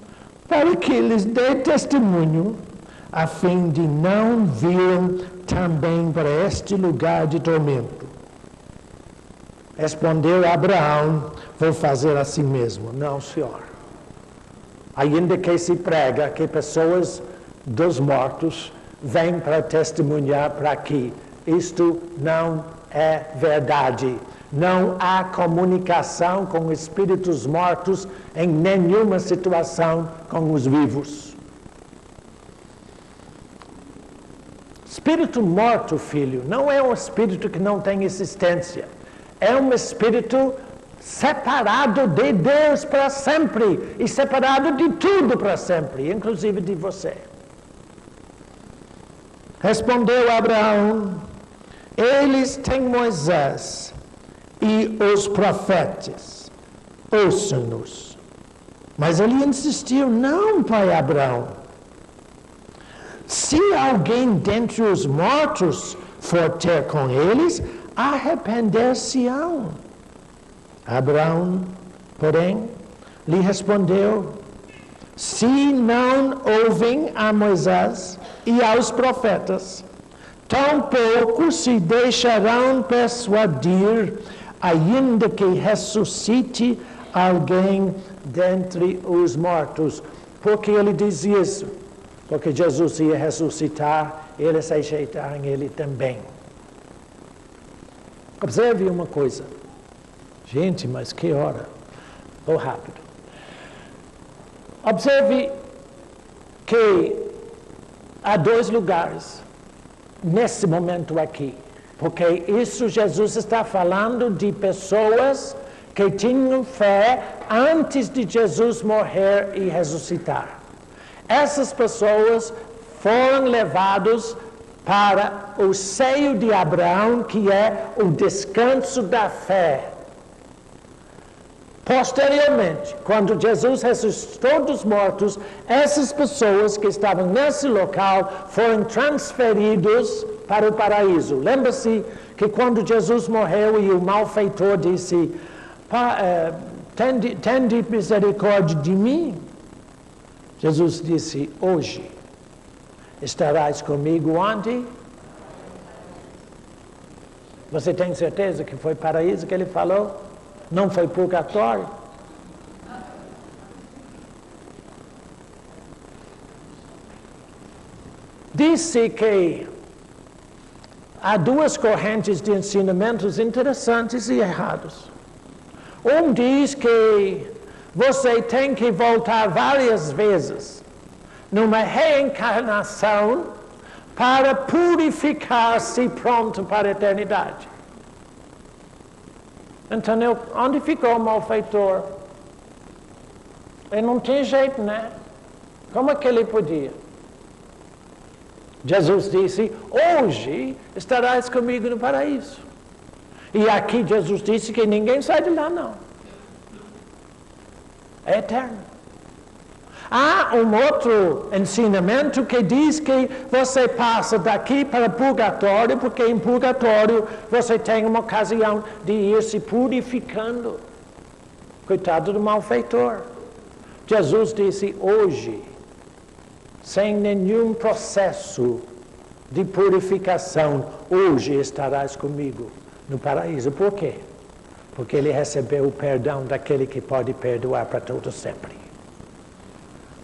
para que lhes dê testemunho, a fim de não virem também para este lugar de tormento. Respondeu Abraão: vou fazer assim mesmo. Não, senhor. Ainda que se prega que pessoas dos mortos vêm para testemunhar para aqui, isto não é verdade. Não há comunicação com espíritos mortos em nenhuma situação com os vivos. Espírito morto, filho, não é um espírito que não tem existência. É um espírito separado de Deus para sempre e separado de tudo para sempre, inclusive de você. Respondeu Abraão: eles têm Moisés e os profetas, ouçam-nos. Mas ele insistiu: não, pai Abraão. Se alguém dentre os mortos for ter com eles, arrepender-se-ão. Abraão, porém, lhe respondeu: se não ouvem a Moisés e aos profetas, tampouco se deixarão persuadir, ainda que ressuscite alguém dentre os mortos. Por que ele diz isso? Porque Jesus ia ressuscitar, eles rejeitaram ele também. Observe uma coisa. Gente, mas que hora? Vou rápido. Observe que há dois lugares nesse momento aqui. Porque isso Jesus está falando de pessoas que tinham fé antes de Jesus morrer e ressuscitar. Essas pessoas foram levadas para o seio de Abraão, que é o descanso da fé. Posteriormente, quando Jesus ressuscitou dos mortos, essas pessoas que estavam nesse local foram transferidos para o paraíso. Lembra-se que quando Jesus morreu e o malfeitor disse, tende misericórdia de mim? Jesus disse, hoje estarás comigo onde? Você tem certeza que foi paraíso que ele falou? Não foi purgatório? Disse que há duas correntes de ensinamentos interessantes e errados. Um diz que você tem que voltar várias vezes numa reencarnação para purificar-se pronto para a eternidade. Então, onde ficou o malfeitor? Ele não tem jeito, né? Como é que ele podia? Jesus disse, hoje estarás comigo no paraíso. E aqui Jesus disse que ninguém sai de lá, não. É eterno. Há um outro ensinamento que diz que você passa daqui para purgatório, porque em purgatório você tem uma ocasião de ir se purificando. Coitado do malfeitor. Jesus disse, hoje, sem nenhum processo de purificação, hoje estarás comigo no paraíso. Por quê? Porque ele recebeu o perdão daquele que pode perdoar para todo sempre.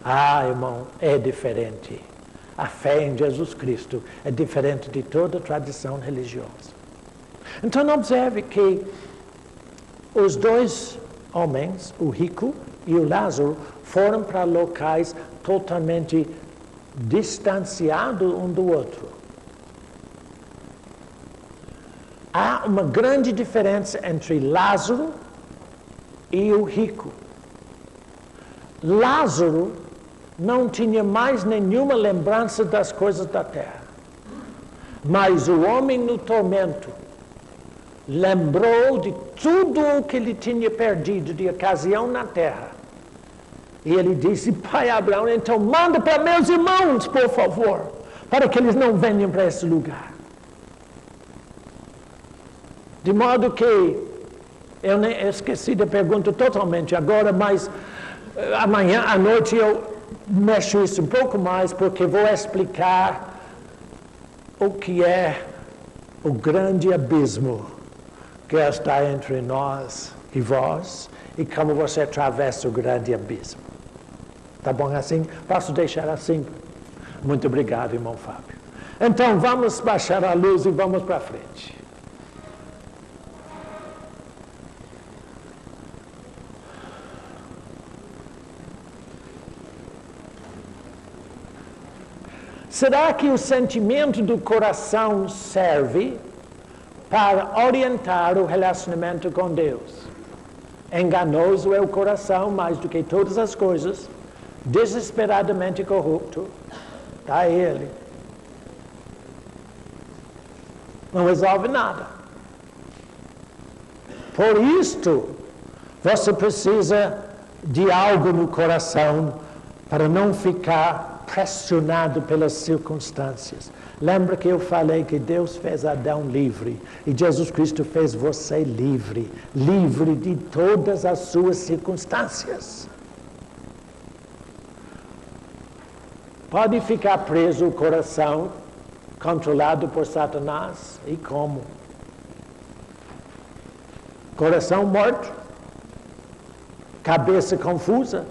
Ah, irmão, é diferente. A fé em Jesus Cristo é diferente de toda tradição religiosa. Então, observe que os dois homens, o rico e o Lázaro, foram para locais totalmente distanciados um do outro. Há uma grande diferença entre Lázaro e o rico. Lázaro não tinha mais nenhuma lembrança das coisas da terra. Mas o homem no tormento lembrou de tudo o que ele tinha perdido de ocasião na terra. E ele disse, pai Abraão, então manda para meus irmãos, por favor, para que eles não venham para esse lugar. De modo que, eu esqueci da pergunta totalmente agora, mas amanhã à noite eu mexo isso um pouco mais, porque vou explicar o que é o grande abismo que está entre nós e vós, e como você atravessa o grande abismo. Tá bom assim? Posso deixar assim? Muito obrigado, irmão Fábio. Então, vamos baixar a luz e vamos para frente. Será que o sentimento do coração serve para orientar o relacionamento com Deus? Enganoso é o coração mais do que todas as coisas, desesperadamente corrupto. Está ele. Não resolve nada. Por isto, você precisa de algo no coração para não ficar pressionado pelas circunstâncias. Lembra que eu falei que Deus fez Adão livre e Jesus Cristo fez você livre, livre de todas as suas circunstâncias. Pode ficar preso o coração controlado por Satanás. E como? Coração morto, cabeça confusa.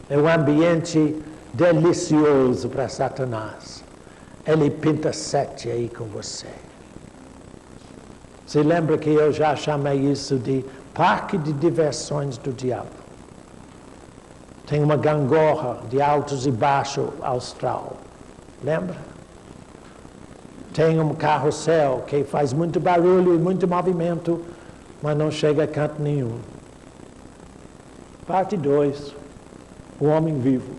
É um ambiente delicioso para Satanás. Ele pinta 7 aí com você. Você lembra que eu já chamei isso de parque de diversões do diabo? Tem uma gangorra de altos e baixos austral. Lembra? Tem um carrossel que faz muito barulho e muito movimento, mas não chega a canto nenhum. Parte 2. O homem vivo.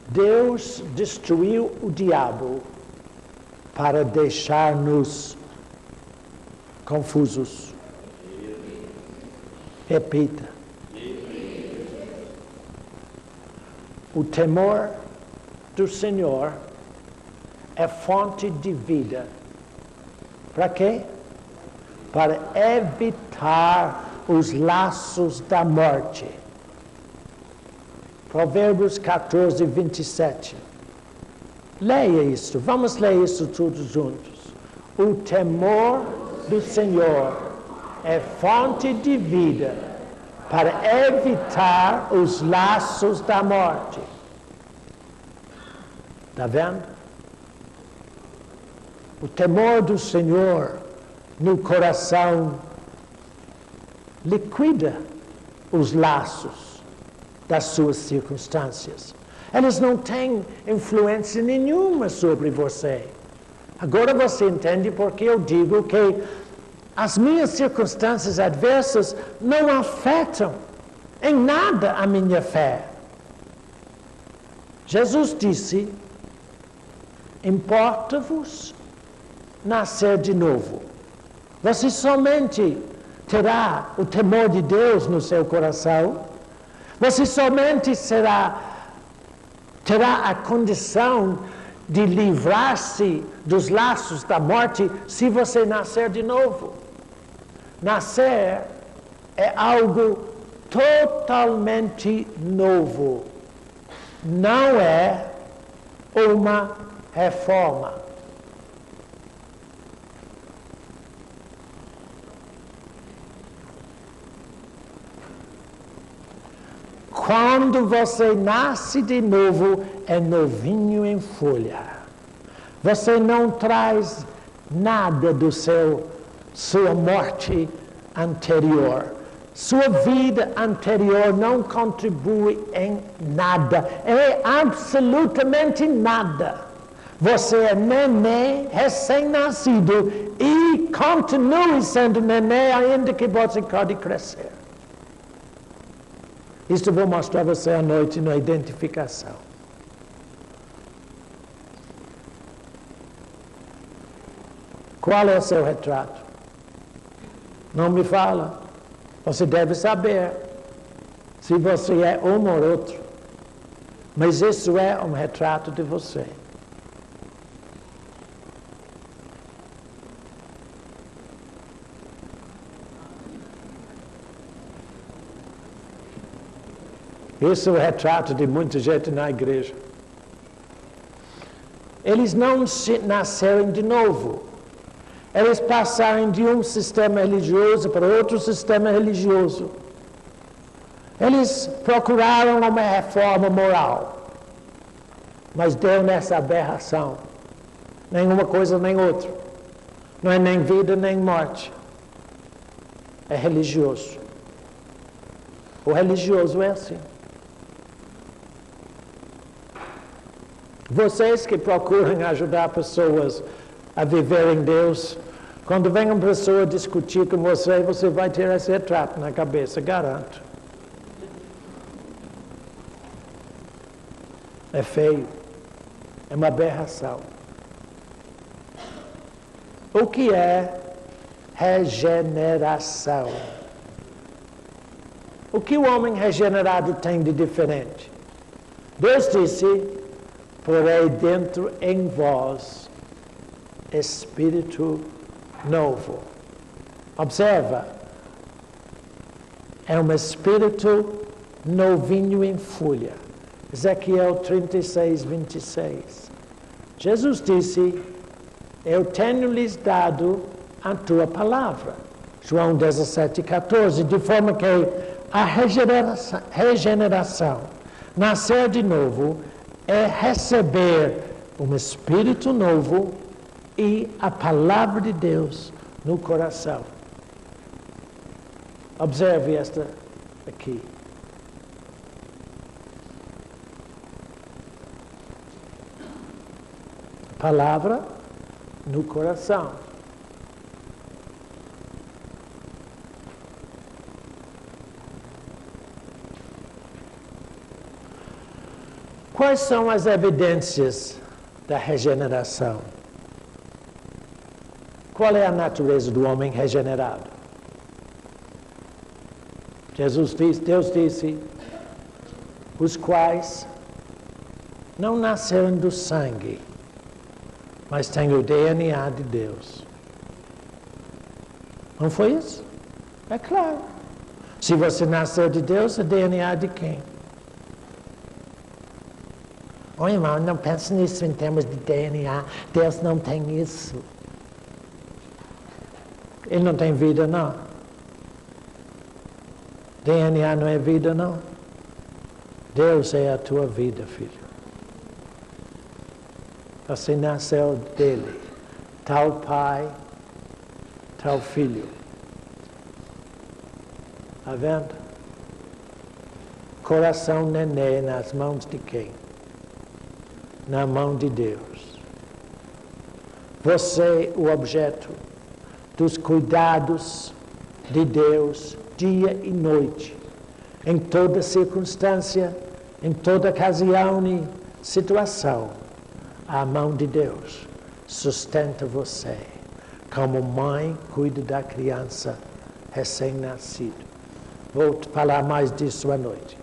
Deus destruiu o diabo para deixar-nos confusos. Repita. O temor do Senhor é fonte de vida. Para quê? Para evitar os laços da morte. Provérbios 14, 27. Leia isso. Vamos ler isso todos juntos. O temor do Senhor é fonte de vida para evitar os laços da morte. Está vendo? O temor do Senhor no coração liquida os laços das suas circunstâncias. Eles não têm influência nenhuma sobre você. Agora você entende porque eu digo que as minhas circunstâncias adversas não afetam em nada a minha fé. Jesus disse: importa-vos nascer de novo. Você somente terá o temor de Deus no seu coração. Você somente terá a condição de livrar-se dos laços da morte se você nascer de novo. Nascer é algo totalmente novo. Não é uma reforma. Quando você nasce de novo, é novinho em folha. Você não traz nada do sua morte anterior. Sua vida anterior não contribui em nada. É absolutamente nada. Você é neném, recém-nascido, e continue sendo neném ainda que você pode crescer. Isso eu vou mostrar a você à noite na identificação. Qual é o seu retrato? Não me fala. Você deve saber se você é um ou outro. Mas isso é um retrato de você. Esse é o retrato de muita gente na igreja. Eles não nasceram de novo. Eles passaram de um sistema religioso para outro sistema religioso. Eles procuraram uma reforma moral, mas deu nessa aberração. Nenhuma coisa nem outra. Não é nem vida nem morte. É religioso. O religioso é assim. Vocês que procuram ajudar pessoas a viver em Deus, quando vem uma pessoa discutir com você, você vai ter esse retrato na cabeça, garanto. É feio. É uma aberração. O que é regeneração? O que o homem regenerado tem de diferente? Deus disse: porém dentro em vós espírito novo. Observa, é um espírito novinho em folha. Ezequiel 36, 26. Jesus disse, eu tenho lhes dado a tua palavra. João 17, 14. De forma que a regeneração, nascer de novo, é receber um espírito novo e a palavra de Deus no coração. Observe esta aqui. Palavra no coração. Quais são as evidências da regeneração? Qual é a natureza do homem regenerado? Deus disse, os quais não nasceram do sangue, mas têm o DNA de Deus. Não foi isso? É claro. Se você nasceu de Deus, é DNA de quem? Oh, irmão, não pense nisso em termos de DNA. Deus não tem isso. Ele não tem vida, não. DNA não é vida, não. Deus é a tua vida, filho. Você nasceu dele. Tal pai, tal filho. Está vendo? Coração nenê nas mãos de quem? Na mão de Deus. Você, o objeto dos cuidados de Deus, dia e noite, em toda circunstância, em toda ocasião e situação, a mão de Deus sustenta você, como mãe cuida da criança recém-nascido. Vou falar mais disso à noite.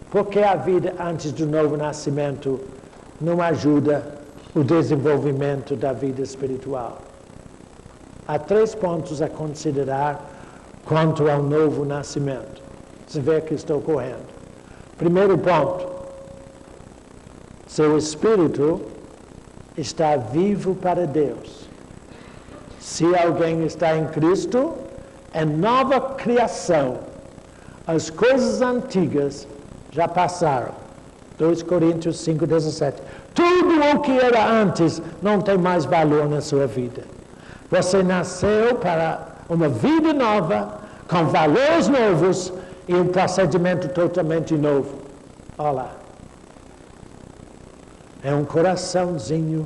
Porque a vida antes do novo nascimento não ajuda o desenvolvimento da vida espiritual. Há 3 pontos a considerar quanto ao novo nascimento. Você vê que estou correndo. Primeiro ponto, seu espírito está vivo para Deus. Se alguém está em Cristo, é nova criação. As coisas antigas já passaram. 2 Coríntios 5, 17. Tudo o que era antes não tem mais valor na sua vida. Você nasceu para uma vida nova, com valores novos e um procedimento totalmente novo. Olha lá. É um coraçãozinho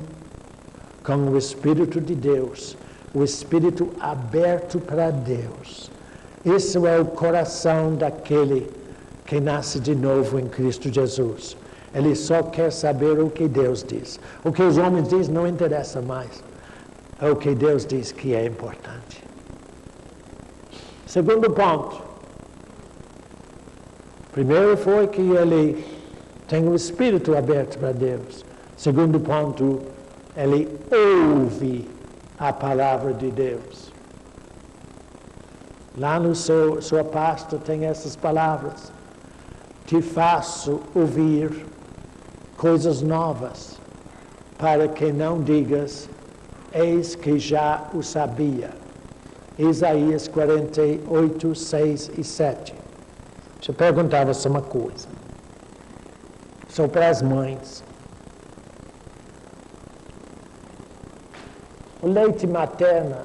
com o Espírito de Deus, o Espírito aberto para Deus. Isso é o coração daquele que nasce de novo em Cristo Jesus. Ele só quer saber o que Deus diz. O que os homens dizem não interessa mais. É o que Deus diz que é importante. Segundo ponto. Primeiro foi que ele tem o espírito aberto para Deus. Segundo ponto, ele ouve a palavra de Deus. Lá no sua pasta tem essas palavras. Te faço ouvir coisas novas, para que não digas, eis que já o sabia. Isaías 48, 6 e 7. Deixa eu perguntar a você uma coisa. São para as mães. O leite materno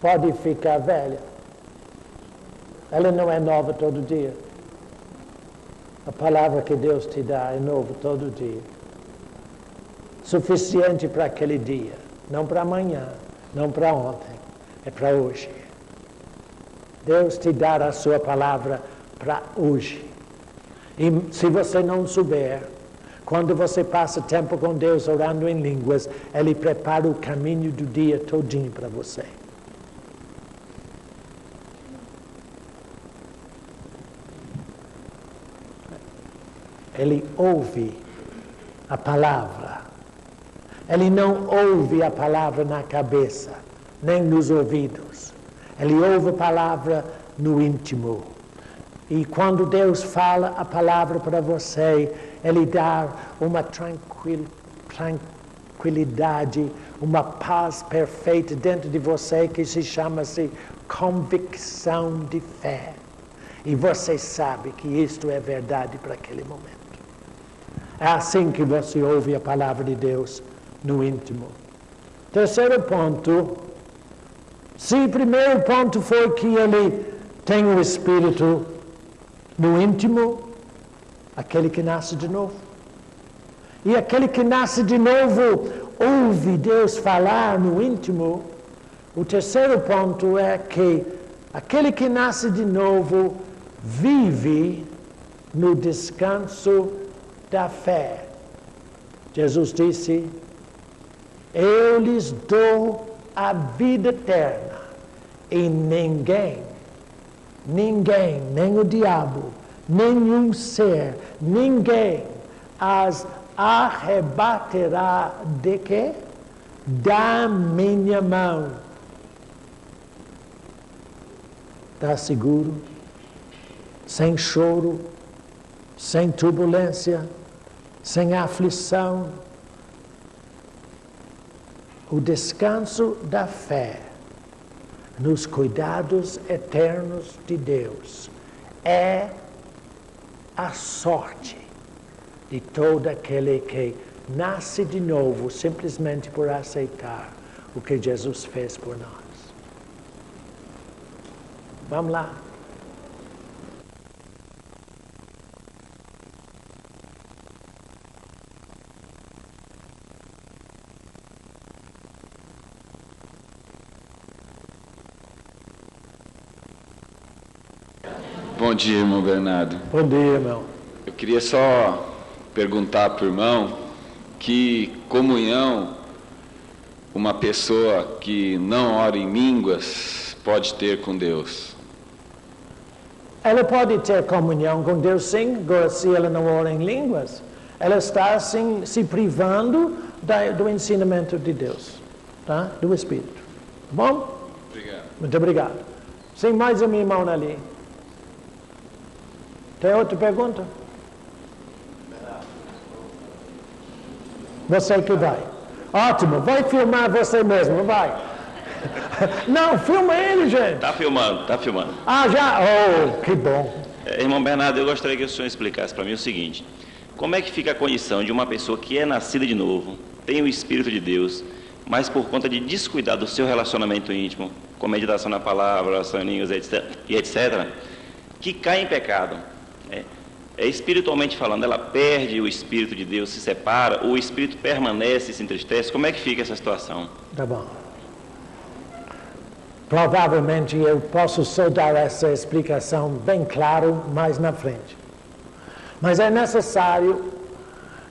pode ficar velha. Ela não é nova todo dia. A palavra que Deus te dá é nova todo dia. Suficiente para aquele dia. Não para amanhã, não para ontem. É para hoje. Deus te dá a sua palavra para hoje. E se você não souber, quando você passa tempo com Deus orando em línguas, Ele prepara o caminho do dia todinho para você. Ele ouve a palavra. Ele não ouve a palavra na cabeça, nem nos ouvidos. Ele ouve a palavra no íntimo. E quando Deus fala a palavra para você, Ele dá uma tranquilidade, uma paz perfeita dentro de você que se chama-se convicção de fé. E você sabe que isto é verdade para aquele momento. É assim que você ouve a palavra de Deus no íntimo. Terceiro ponto. Se o primeiro ponto foi que ele tem o Espírito no íntimo, aquele que nasce de novo. E aquele que nasce de novo ouve Deus falar no íntimo. O terceiro ponto é que aquele que nasce de novo vive no descanso da fé. Jesus disse: eu lhes dou a vida eterna e ninguém, nem o diabo, nenhum ser, ninguém as arrebatará de quê? Da minha mão. Está seguro, sem choro, sem turbulência, sem aflição. O descanso da fé nos cuidados eternos de Deus é a sorte de todo aquele que nasce de novo simplesmente por aceitar o que Jesus fez por nós. Vamos lá. Bom dia, irmão Bernardo. Bom dia, irmão. Eu queria só perguntar para o irmão que comunhão uma pessoa que não ora em línguas pode ter com Deus. Ela pode ter comunhão com Deus, sim, agora se ela não ora em línguas, ela está assim, se privando do ensinamento de Deus, tá? Do Espírito. Tá bom? Obrigado. Muito obrigado. Sim, mais um irmão ali. Tem outra pergunta? Você que vai. Ótimo, vai filmar você mesmo, vai. Não, filma ele, gente. Tá filmando. Ah, já? Oh, que bom. Irmão Bernardo, eu gostaria que o senhor explicasse para mim o seguinte: como é que fica a condição de uma pessoa que é nascida de novo, tem o Espírito de Deus, mas por conta de descuidar do seu relacionamento íntimo, com meditação na palavra, oração em línguas, etc., que cai em pecado? Espiritualmente falando, ela perde o Espírito de Deus, se separa, ou o Espírito permanece e se entristece? Como é que fica essa situação? Tá bom. Provavelmente eu posso só dar essa explicação bem claro mais na frente. Mas é necessário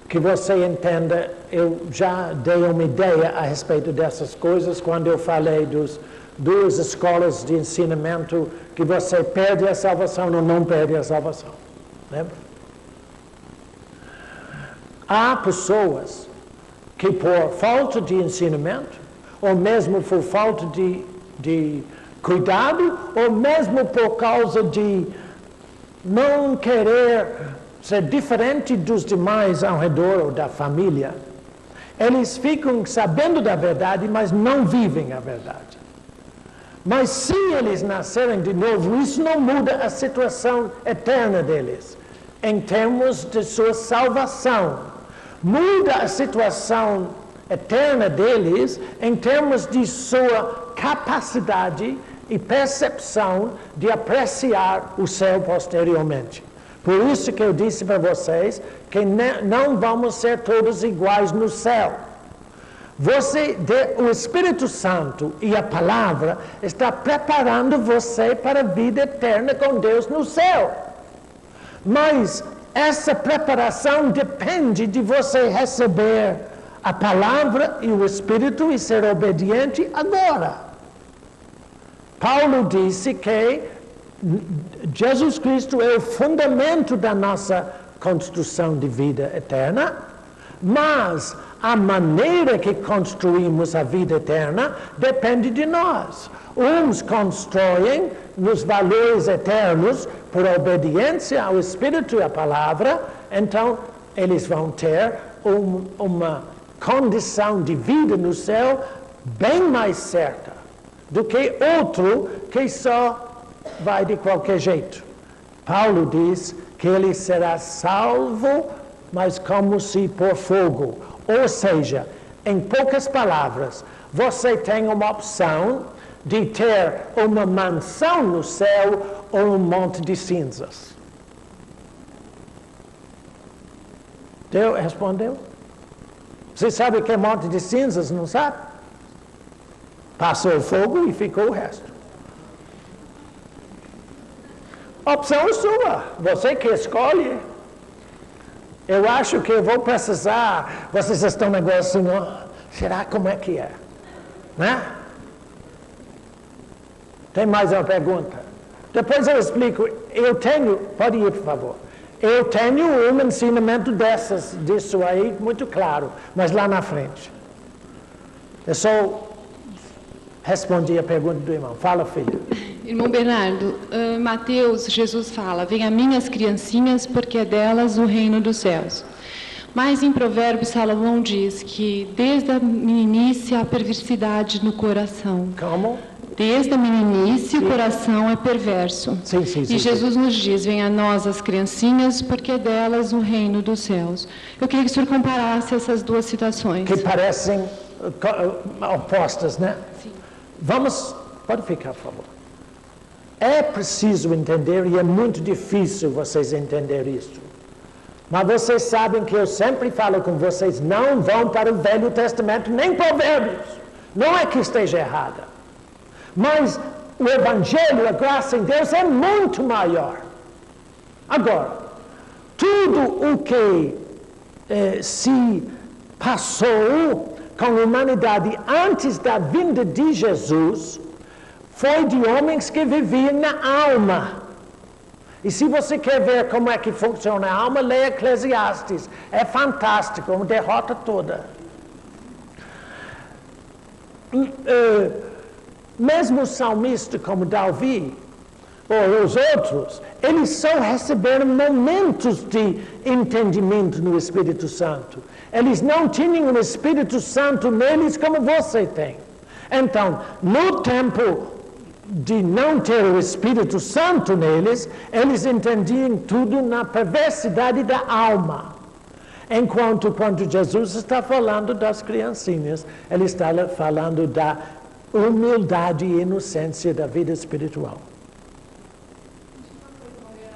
que você entenda, eu já dei uma ideia a respeito dessas coisas quando eu falei dos duas escolas de ensinamento, que você perde a salvação ou não perde a salvação. Lembra? Há pessoas que por falta de ensinamento, ou mesmo por falta de cuidado, ou mesmo por causa de não querer ser diferente dos demais ao redor ou da família, eles ficam sabendo da verdade, mas não vivem a verdade. Mas se eles nascerem de novo, isso não muda a situação eterna deles, em termos de sua salvação. Muda a situação eterna deles em termos de sua capacidade e percepção de apreciar o céu posteriormente. Por isso que eu disse para vocês que não vamos ser todos iguais no céu. O Espírito Santo e a palavra está preparando você para a vida eterna com Deus no céu. Mas essa preparação depende de você receber a palavra e o Espírito e ser obediente agora. Paulo disse que Jesus Cristo é o fundamento da nossa construção de vida eterna, Mas a maneira que construímos a vida eterna depende de nós. Uns constroem nos valores eternos por obediência ao Espírito e à Palavra, então eles vão ter uma condição de vida no céu bem mais certa do que outro que só vai de qualquer jeito. Paulo diz que ele será salvo, mas como se por fogo. Ou seja, em poucas palavras, você tem uma opção de ter uma mansão no céu ou um monte de cinzas. Deus respondeu? Você sabe que é monte de cinzas, não sabe? Passou o fogo e ficou o resto. Opção sua, você que escolhe. Eu acho que eu vou precisar, vocês estão negociando, será como é que é? Né? Tem mais uma pergunta? Depois eu explico, pode ir por favor. Eu tenho um ensinamento disso aí, muito claro, mas lá na frente. Eu só respondi a pergunta do irmão. Fala, filha. Irmão Bernardo, Mateus, Jesus fala, venha minhas criancinhas, porque é delas o reino dos céus. Mas em Provérbios, Salomão diz que desde a meninice há perversidade no coração. Como? Desde a meninice o coração é perverso. Sim, e Jesus nos diz, venha a nós as criancinhas, porque é delas o reino dos céus. Eu queria que o senhor comparasse essas duas situações. Que parecem opostas, né? Sim. Pode ficar, por favor. É preciso entender, e é muito difícil vocês entenderem isso. Mas vocês sabem que eu sempre falo com vocês, não vão para o Velho Testamento, nem Provérbios. Não é que esteja errada. Mas o Evangelho, a graça em Deus é muito maior. Agora, tudo o que se passou com a humanidade antes da vinda de Jesus foi de homens que viviam na alma. E se você quer ver como é que funciona a alma, leia Eclesiastes. É fantástico, uma derrota toda. Mesmo o salmista como Davi, ou os outros, eles só receberam momentos de entendimento no Espírito Santo. Eles não tinham o Espírito Santo neles como você tem. Então, no tempo de não ter o Espírito Santo neles, eles entendiam tudo na perversidade da alma. Enquanto quando Jesus está falando das criancinhas, ele está falando da humildade e inocência da vida espiritual.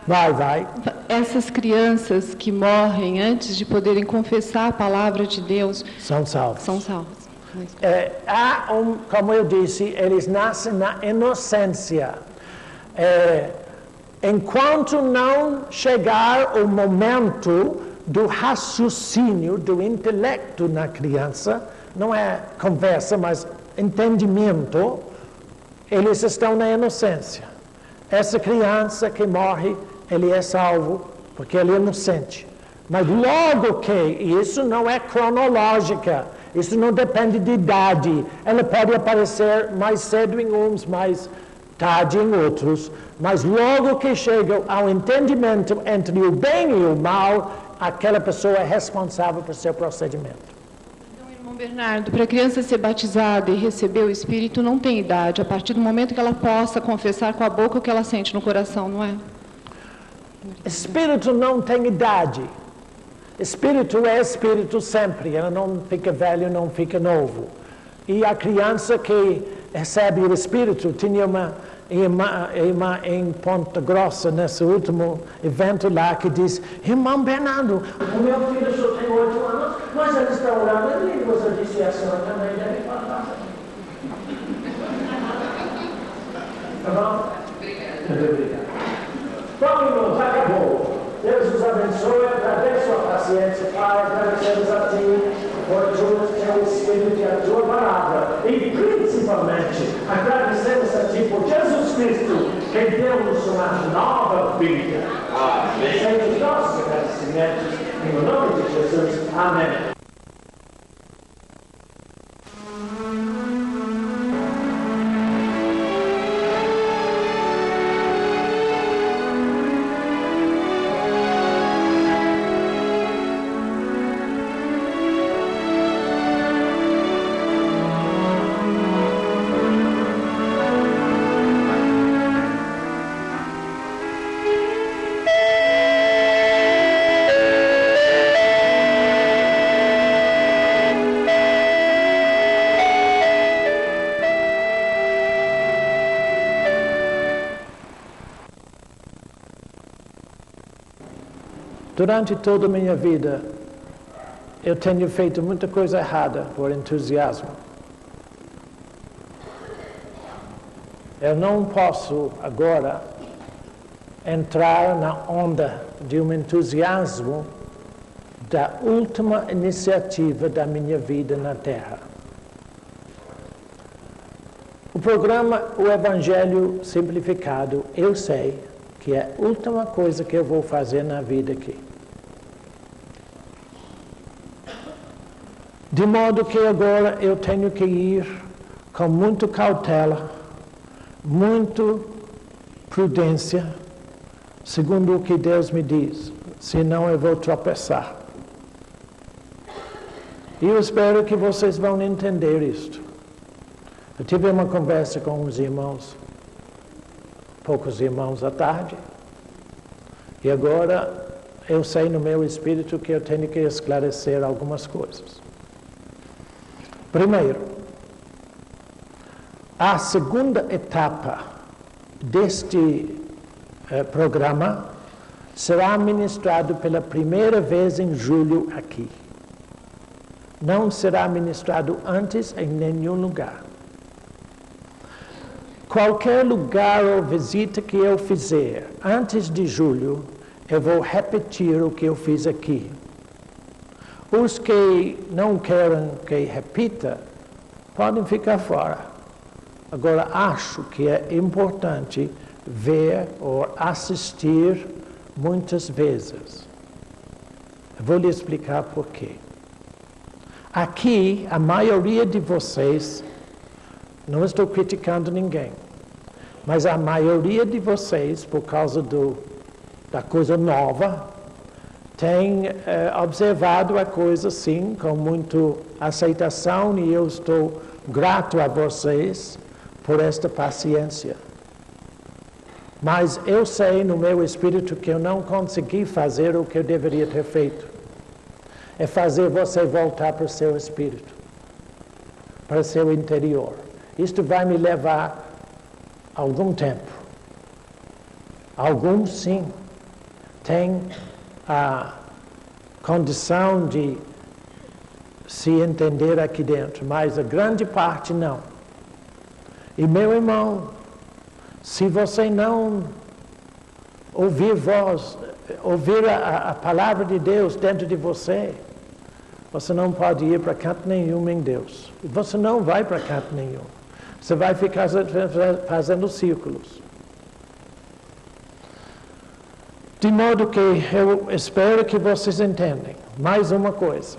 Vai. Essas crianças que morrem antes de poderem confessar a palavra de Deus são salvas. São salvas. Como eu disse, eles nascem na inocência. Enquanto não chegar o momento do raciocínio, do intelecto na criança, não é conversa, mas entendimento, eles estão na inocência. Essa criança que morre, ele é salvo, porque ele é inocente. Mas logo que, isso não é cronológica, isso não depende de idade, ela pode aparecer mais cedo em uns, mais tarde em outros, mas logo que chega ao entendimento entre o bem e o mal, aquela pessoa é responsável por seu procedimento. Então, irmão Bernardo, para a criança ser batizada e receber o Espírito não tem idade, a partir do momento que ela possa confessar com a boca o que ela sente no coração, não é? Espírito não tem idade. Espírito é espírito sempre, ela não fica velho, não fica novo. E a criança que recebe o Espírito, tinha uma irmã em Ponta Grossa, nesse último evento lá, que diz, irmão Bernardo, o meu filho só tem 8 anos, mas ele está orando em línguas. Eu disse, a senhora também deve falar. Tá bom? Obrigado. Bom, irmãos, acabou. Deus os abençoe, agradeço a paciência, Pai, agradecemos a Ti por tudo que é o Espírito e a Tua palavra. E principalmente, agradecemos a Ti por Jesus Cristo, que deu-nos uma nova vida. Recebemos nossos agradecimentos, em nome de Jesus. Amém. Durante toda a minha vida, eu tenho feito muita coisa errada por entusiasmo. Eu não posso agora entrar na onda de um entusiasmo da última iniciativa da minha vida na Terra. O programa O Evangelho Simplificado, eu sei que é a última coisa que eu vou fazer na vida aqui. De modo que agora eu tenho que ir com muita cautela, muita prudência, segundo o que Deus me diz, senão eu vou tropeçar. E eu espero que vocês vão entender isto. Eu tive uma conversa com uns irmãos, poucos irmãos à tarde, e agora eu sei no meu espírito que eu tenho que esclarecer algumas coisas. Primeiro, a segunda etapa deste programa será ministrado pela primeira vez em julho aqui. Não será ministrado antes em nenhum lugar. Qualquer lugar ou visita que eu fizer antes de julho, eu vou repetir o que eu fiz aqui. Os que não querem que repita, podem ficar fora. Agora, acho que é importante ver ou assistir muitas vezes. Eu vou lhe explicar por quê. Aqui, a maioria de vocês, não estou criticando ninguém, mas a maioria de vocês, por causa da coisa nova, tem observado a coisa, sim, com muita aceitação, e eu estou grato a vocês por esta paciência. Mas eu sei no meu espírito que eu não consegui fazer o que eu deveria ter feito. É fazer você voltar para o seu espírito, para o seu interior. Isto vai me levar algum tempo. Alguns, sim, têm a condição de se entender aqui dentro, mas a grande parte não. E meu irmão, se você não ouvir a palavra de Deus dentro de você, você não pode ir para canto nenhum em Deus. Você não vai para canto nenhum. Você vai ficar fazendo círculos. De modo que eu espero que vocês entendam. Mais uma coisa.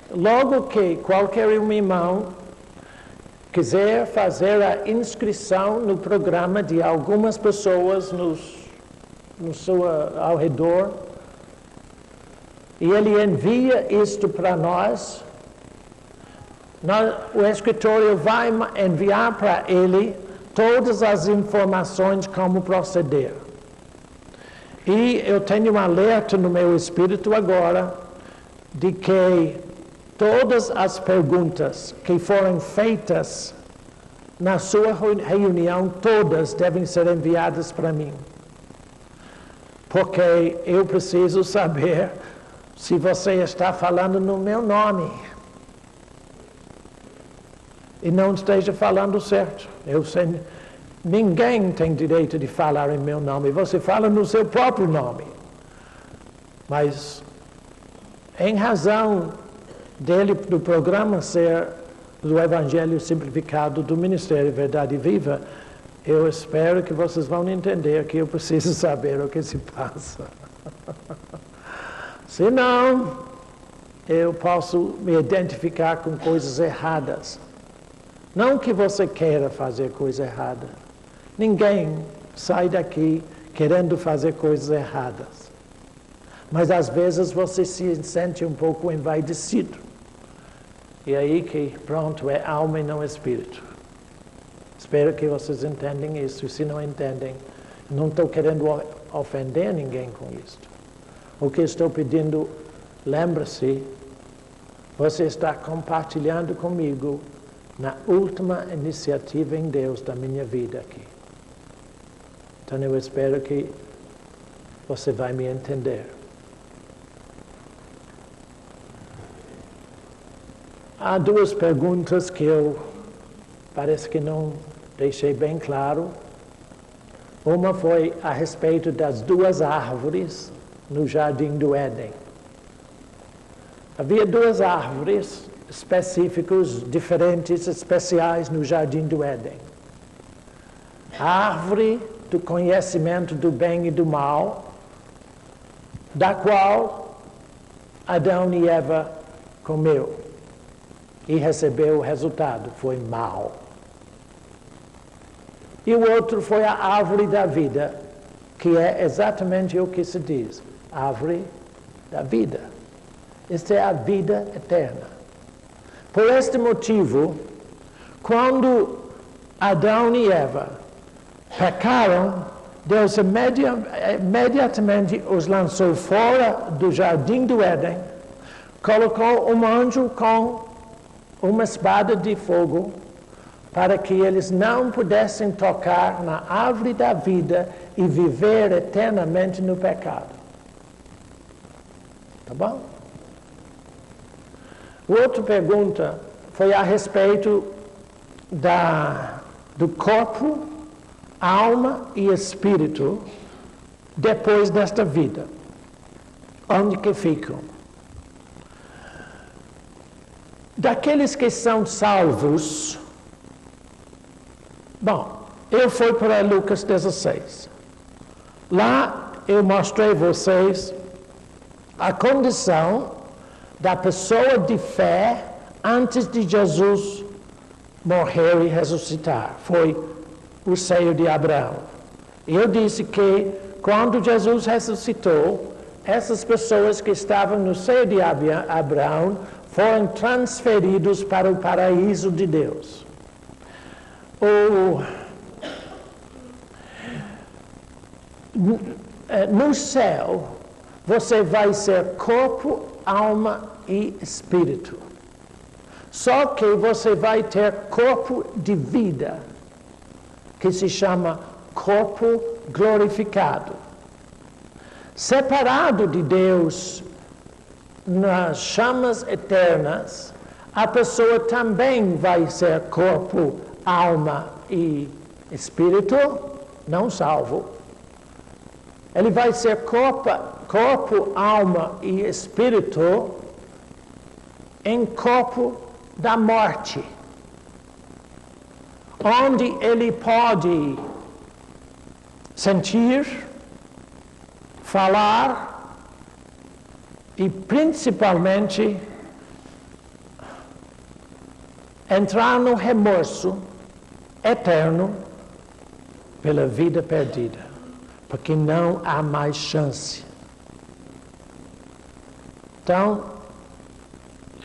Logo que qualquer irmão quiser fazer a inscrição no programa de algumas pessoas ao redor, e ele envia isto para nós, o escritório vai enviar para ele todas as informações como proceder. E eu tenho um alerta no meu espírito agora de que todas as perguntas que forem feitas na sua reunião, todas devem ser enviadas para mim. Porque eu preciso saber se você está falando no meu nome e não esteja falando certo. Ninguém tem direito de falar em meu nome. Você fala no seu próprio nome. Mas, em razão do programa ser do Evangelho Simplificado do Ministério Verdade Viva, eu espero que vocês vão entender que eu preciso saber o que se passa. Senão, eu posso me identificar com coisas erradas. Não que você queira fazer coisa errada. Ninguém sai daqui querendo fazer coisas erradas. Mas às vezes você se sente um pouco envaidecido. E aí que, pronto, é alma e não espírito. Espero que vocês entendam isso. E se não entendem, não estou querendo ofender ninguém com isto. O que estou pedindo, lembre-se, você está compartilhando comigo na última iniciativa em Deus da minha vida aqui. Então eu espero que você vai me entender. Há duas perguntas que eu parece que não deixei bem claro. Uma foi a respeito das duas árvores no Jardim do Éden. Havia duas árvores específicas, diferentes, especiais no Jardim do Éden. A árvore do conhecimento do bem e do mal, da qual Adão e Eva comeu e recebeu o resultado, foi mal. E o outro foi a árvore da vida, que é exatamente o que se diz, árvore da vida. Esta é a vida eterna. Por este motivo, quando Adão e Eva pecaram, Deus imediatamente os lançou fora do Jardim do Éden, colocou um anjo com uma espada de fogo para que eles não pudessem tocar na árvore da vida e viver eternamente no pecado. Tá bom? Outra pergunta foi a respeito do corpo, alma e espírito depois desta vida. Onde que ficam? Daqueles que são salvos, bom, eu fui para Lucas 16. Lá eu mostrei a vocês a condição da pessoa de fé antes de Jesus morrer e ressuscitar. Foi o seio de Abraão. Eu disse que quando Jesus ressuscitou, essas pessoas que estavam no seio de Abraão foram transferidos para o paraíso de Deus. No céu, você vai ser corpo, alma e espírito. Só que você vai ter corpo de vida, que se chama corpo glorificado. Separado de Deus nas chamas eternas, a pessoa também vai ser corpo, alma e espírito, não salvo. Ele vai ser corpo, alma e espírito em corpo da morte, onde ele pode sentir, falar e principalmente entrar no remorso eterno pela vida perdida, porque não há mais chance. Então,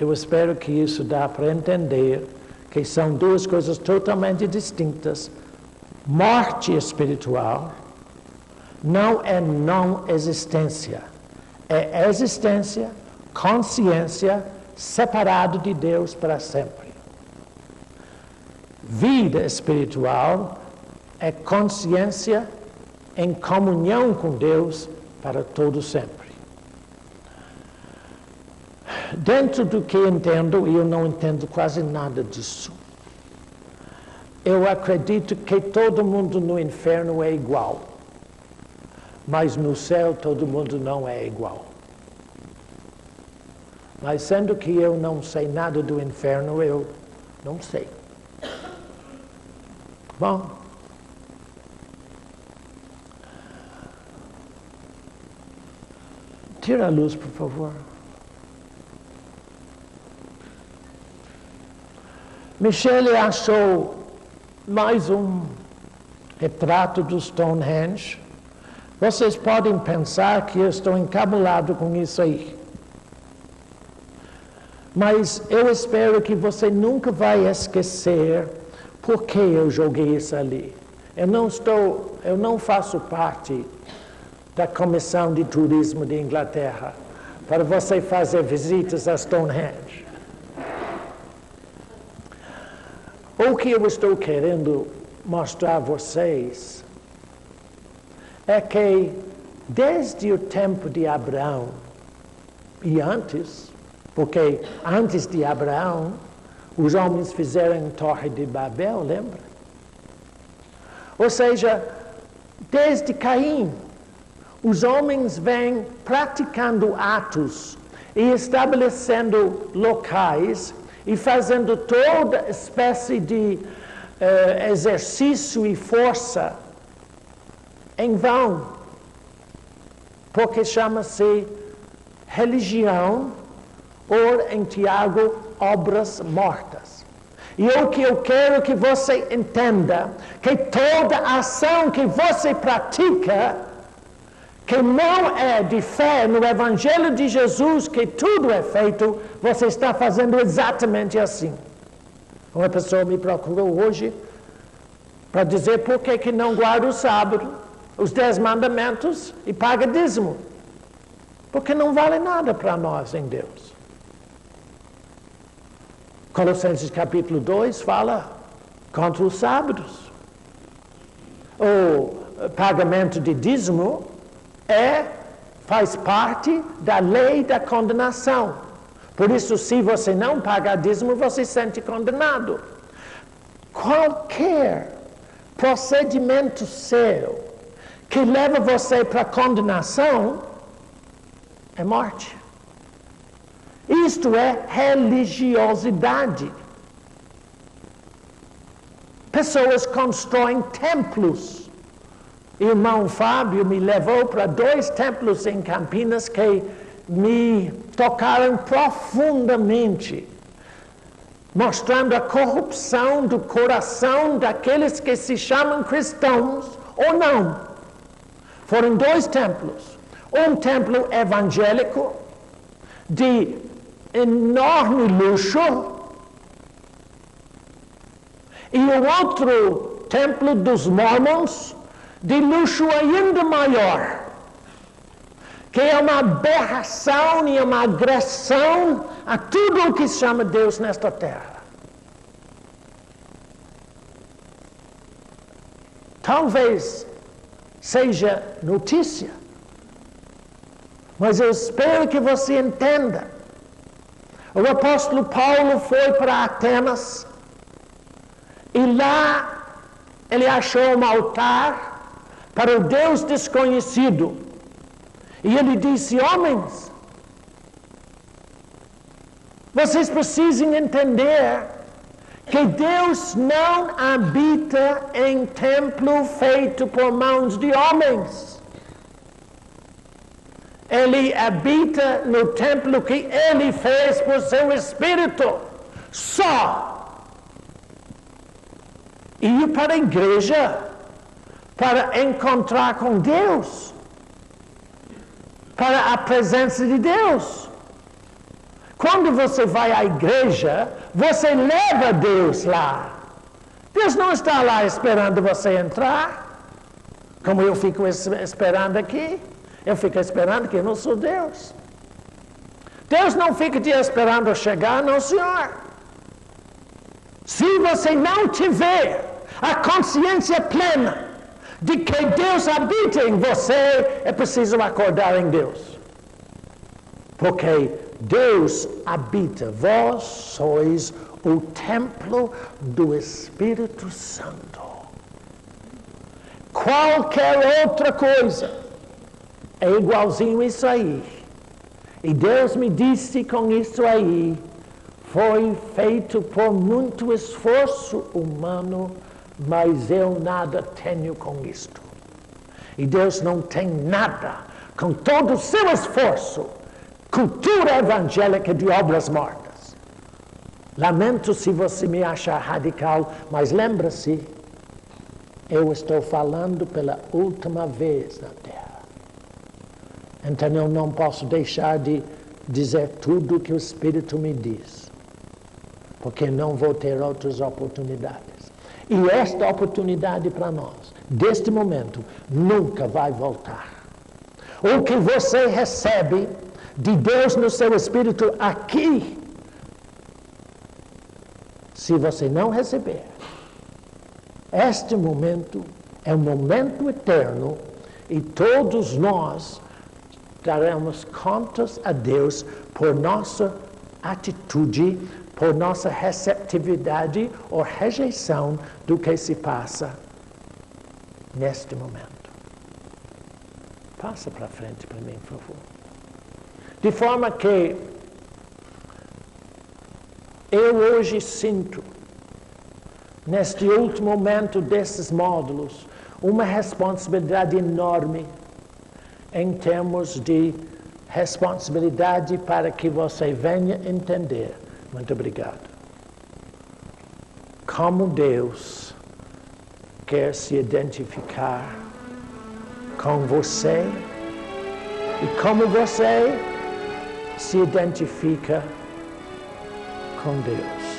eu espero que isso dá para entender que são duas coisas totalmente distintas. Morte espiritual não é não existência. É existência, consciência, separado de Deus para sempre. Vida espiritual é consciência em comunhão com Deus para todo sempre. Dentro do que entendo, e eu não entendo quase nada disso, eu acredito que todo mundo no inferno é igual. Mas no céu todo mundo não é igual. Mas sendo que eu não sei nada do inferno, eu não sei. Bom. Tira a luz, por favor. Michele achou mais um retrato do Stonehenge. Vocês podem pensar que eu estou encabulado com isso aí. Mas eu espero que você nunca vai esquecer por que eu joguei isso ali. Eu não faço parte da Comissão de Turismo de Inglaterra para você fazer visitas a Stonehenge. O que eu estou querendo mostrar a vocês é que desde o tempo de Abraão e antes, Porque antes de Abraão, os homens fizeram a Torre de Babel, lembra? Ou seja, desde Caim, os homens vêm praticando atos e estabelecendo locais e fazendo toda espécie de exercício e força em vão, porque chama-se religião, ou em Tiago, obras mortas. E o que eu quero que você entenda, que toda ação que você pratica, que não é de fé no Evangelho de Jesus, que tudo é feito, você está fazendo exatamente assim. Uma pessoa me procurou hoje para dizer por que não guarda o sábado, os 10 mandamentos e paga dízimo. Porque não vale nada para nós em Deus. Colossenses capítulo 2 fala contra os sábados. O pagamento de dízimo faz parte da lei da condenação. Por isso, se você não pagar dízimo, você se sente condenado. Qualquer procedimento seu que leva você para condenação é morte. Isto é religiosidade. Pessoas constroem templos. Irmão Fábio me levou para 2 templos em Campinas que me tocaram profundamente, mostrando a corrupção do coração daqueles que se chamam cristãos ou não. Foram 2 templos. Um templo evangélico de enorme luxo e o outro templo dos mormons de luxo ainda maior, que é uma aberração e uma agressão a tudo o que se chama Deus nesta terra. Talvez seja notícia, mas eu espero que você entenda. O apóstolo Paulo foi para Atenas e lá ele achou um altar para o Deus desconhecido. E ele disse: homens, vocês precisam entender que Deus não habita em templo feito por mãos de homens. Ele habita no templo que Ele fez por seu Espírito. Só. E ir para a igreja para encontrar com Deus, para a presença de Deus. Quando você vai à igreja, você leva Deus lá. Deus não está lá esperando você entrar, como eu fico esperando aqui. Eu fico esperando que eu não sou Deus. Deus não fica te esperando chegar, não, senhor. Se você não tiver a consciência plena de que Deus habita em você, é preciso acordar em Deus. Porque Deus habita, vós sois o templo do Espírito Santo. Qualquer outra coisa é igualzinho isso aí. E Deus me disse com isso aí, foi feito por muito esforço humano, mas eu nada tenho com isto. E Deus não tem nada com todo o seu esforço, cultura evangélica de obras mortas. Lamento se você me achar radical, mas lembra-se, eu estou falando pela última vez na Terra. Então eu não posso deixar de dizer tudo que o Espírito me diz, porque não vou ter outras oportunidades. E esta oportunidade para nós, deste momento, nunca vai voltar. O que você recebe de Deus no seu Espírito aqui, se você não receber, este momento é um momento eterno e todos nós daremos contas a Deus por nossa atitude por nossa receptividade ou rejeição do que se passa neste momento. Passa para frente para mim, por favor. De forma que eu hoje sinto, neste último momento desses módulos, uma responsabilidade enorme em termos de responsabilidade para que você venha entender. Muito obrigado. Como Deus quer se identificar com você e como você se identifica com Deus.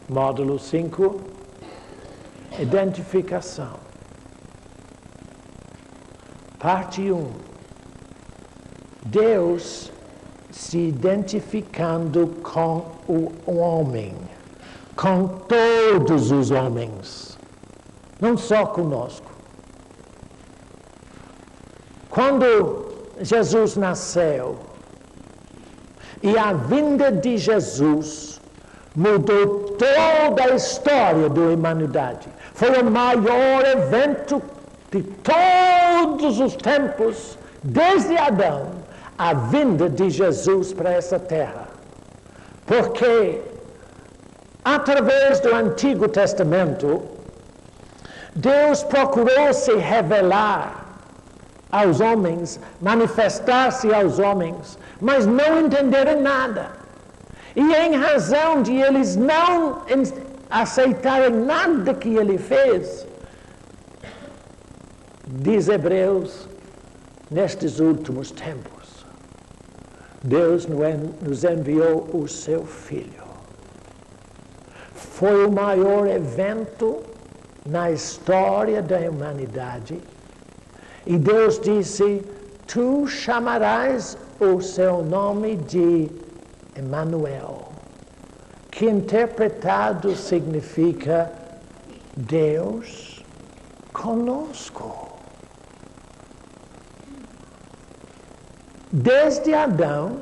Módulo 5, identificação. Parte 1. Deus se identificando com o homem, com todos os homens, não só conosco. Quando Jesus nasceu e a vinda de Jesus mudou toda a história da humanidade. Foi o maior evento de todos os tempos, desde Adão, a vinda de Jesus para essa terra. Porque, através do Antigo Testamento, Deus procurou se revelar aos homens, manifestar-se aos homens, mas não entenderam nada. E em razão de eles não aceitarem nada que ele fez, diz Hebreus, nestes últimos tempos, Deus nos enviou o seu Filho. Foi o maior evento na história da humanidade. E Deus disse, tu chamarás o seu nome de Emmanuel, que interpretado significa Deus conosco. Desde Adão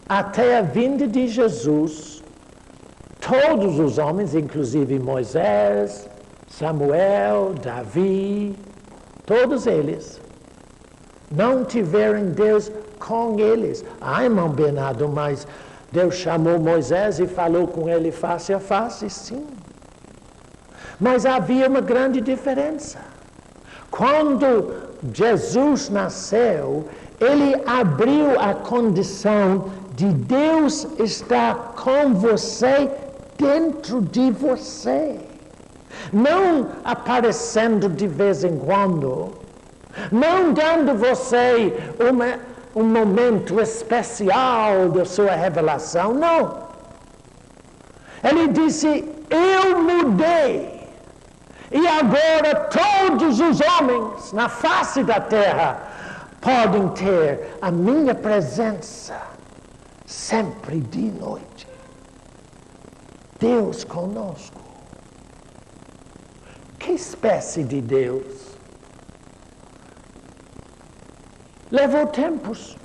até a vinda de Jesus, todos os homens, inclusive Moisés, Samuel, Davi, todos eles, não tiveram Deus com eles. Irmão Bernardo, mas Deus chamou Moisés e falou com ele face a face, sim. Mas havia uma grande diferença. Quando Jesus nasceu, ele abriu a condição de Deus estar com você, dentro de você. Não aparecendo de vez em quando, não dando você um momento especial da sua revelação, não. Ele disse, eu mudei, e agora todos os homens na face da terra podem ter a minha presença sempre de noite. Deus conosco. Que espécie de Deus? Levou tempos,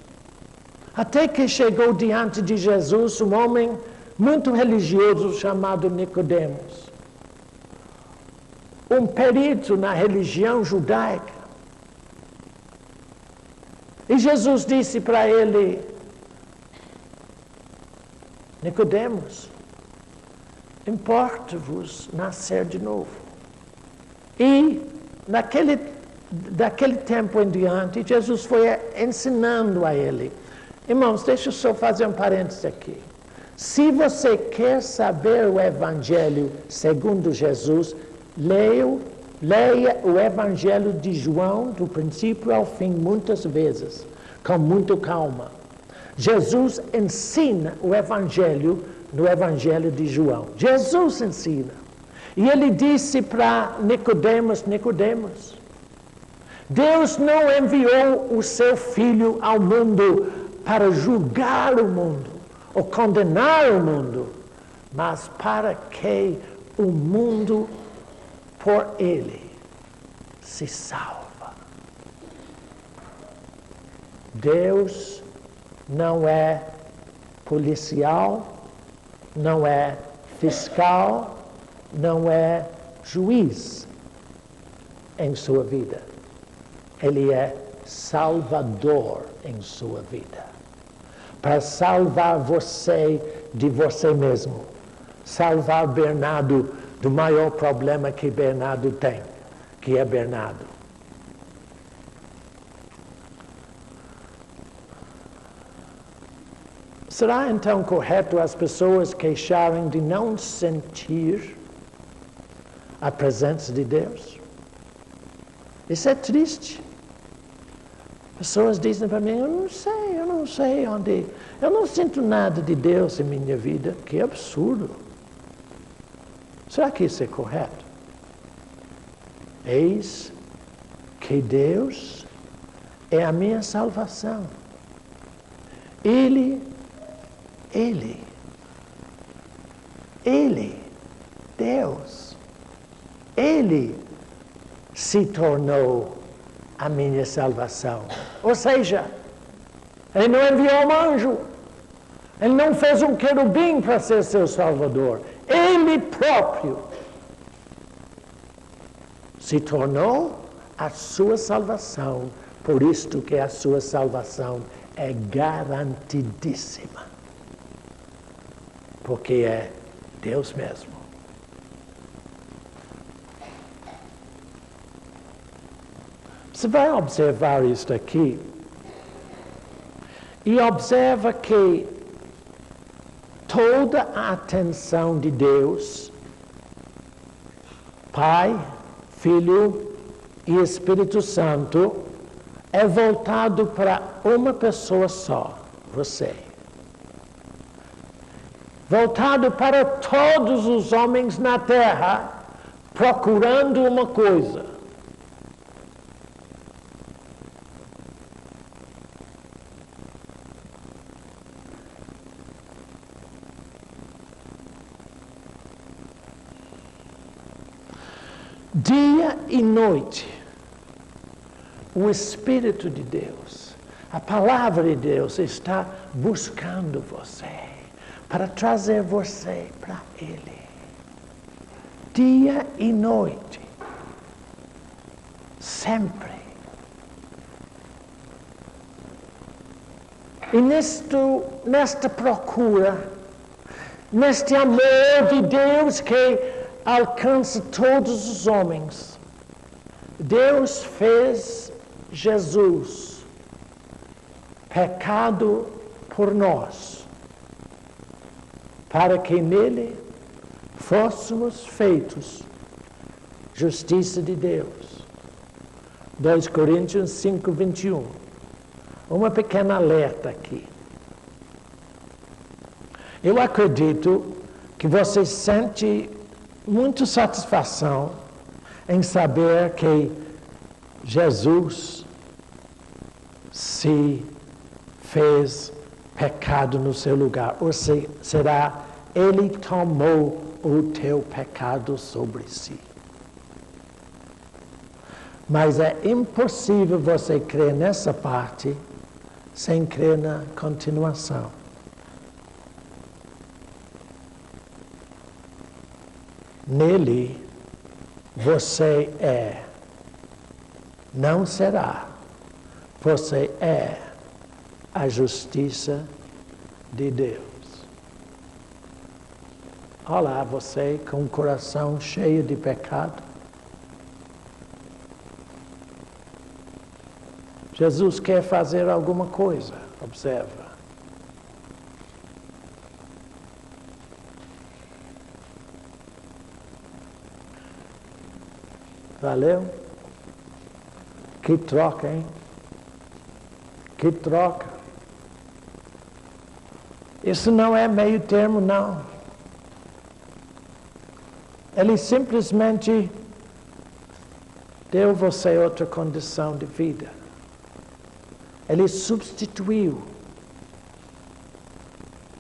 até que chegou diante de Jesus um homem muito religioso chamado Nicodemos, um perito na religião judaica. E Jesus disse para ele, Nicodemos, importa-vos nascer de novo. E daquele tempo em diante, Jesus foi ensinando a ele. Irmãos, deixa eu só fazer um parênteses aqui. Se você quer saber o Evangelho segundo Jesus, leia o Evangelho de João, do princípio ao fim, muitas vezes, com muita calma. Jesus ensina o Evangelho no Evangelho de João. Jesus ensina. E ele disse para Nicodemos, Deus não enviou o seu Filho ao mundo para julgar o mundo. ou condenar o mundo, mas para que o mundo, por Ele, se salva. Deus não é policial, não é fiscal, não é juiz em sua vida. Ele é salvador em sua vida. Para salvar você de você mesmo. Salvar Bernardo do maior problema que Bernardo tem, que é Bernardo. Será então correto as pessoas queixarem de não sentir a presença de Deus? Isso é triste. Pessoas dizem para mim, eu não sei onde, eu não sinto nada de Deus em minha vida. Que absurdo. Será que isso é correto? Eis que Deus é a minha salvação. Ele, Deus, Ele se tornou a minha salvação. Ou seja, Ele não enviou um anjo, Ele não fez um querubim para ser seu salvador. Ele próprio se tornou a sua salvação, por isto que a sua salvação é garantidíssima. Porque é Deus mesmo. Você vai observar isto aqui e observa que toda a atenção de Deus, Pai, Filho e Espírito Santo, é voltado para uma pessoa só, você. Voltado para todos os homens na terra, procurando uma coisa. Dia e noite, o Espírito de Deus, a Palavra de Deus está buscando você, para trazer você para Ele. Dia e noite, sempre. E nesta procura, neste amor de Deus que alcança todos os homens, Deus fez Jesus pecado por nós, para que nele fôssemos feitos justiça de Deus. 2 Coríntios 5, 21. Uma pequena alerta aqui. Eu acredito que você sente muita satisfação em saber que Jesus se fez pecado no seu lugar. Ou será, Ele tomou o teu pecado sobre si. Mas é impossível você crer nessa parte sem crer na continuação. Nele você é, não será, você é a justiça de Deus. Olá, você com o coração cheio de pecado. Jesus quer fazer alguma coisa, observa. Valeu? Que troca, hein? Que troca. Isso não é meio termo, não. Ele simplesmente deu você outra condição de vida. Ele substituiu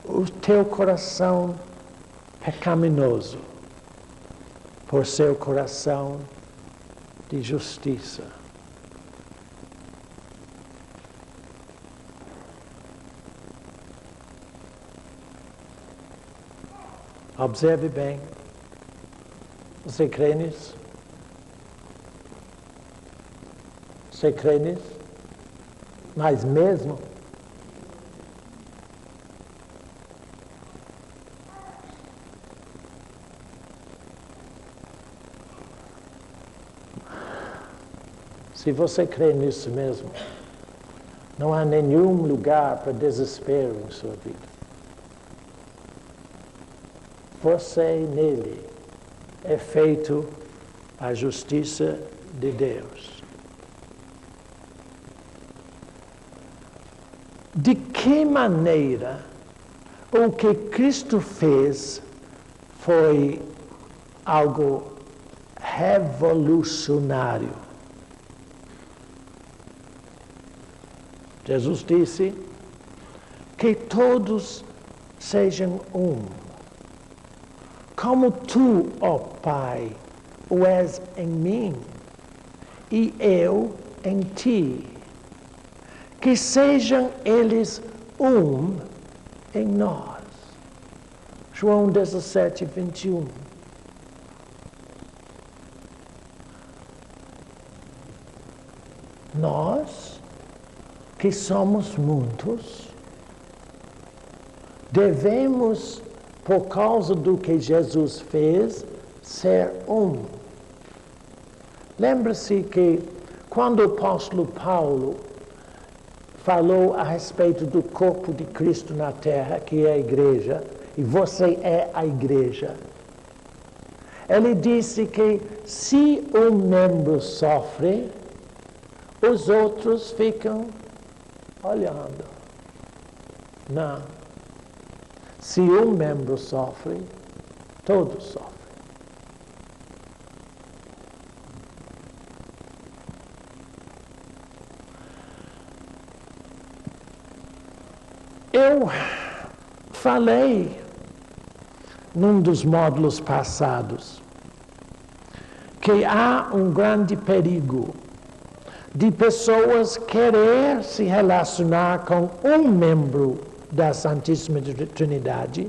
o teu coração pecaminoso por seu coração de justiça. Observe bem. Você crê nisso? Você crê nisso? Mas mesmo? Se você crê nisso mesmo, não há nenhum lugar para desespero em sua vida. Você nele é feito a justiça de Deus. De que maneira o que Cristo fez foi algo revolucionário? Jesus disse que todos sejam um. Como tu, ó Pai, o és em mim e eu em ti. Que sejam eles um em nós. João 17, 21. Nós, que somos muitos, devemos, por causa do que Jesus fez, ser um. Lembre-se que quando o apóstolo Paulo falou a respeito do corpo de Cristo na terra, que é a igreja, e você é a igreja, ele disse que se um membro sofre, os outros ficam olhando. Não. Se um membro sofre, todos sofrem. Eu falei num dos módulos passados que há um grande perigo de pessoas querer se relacionar com um membro da Santíssima Trindade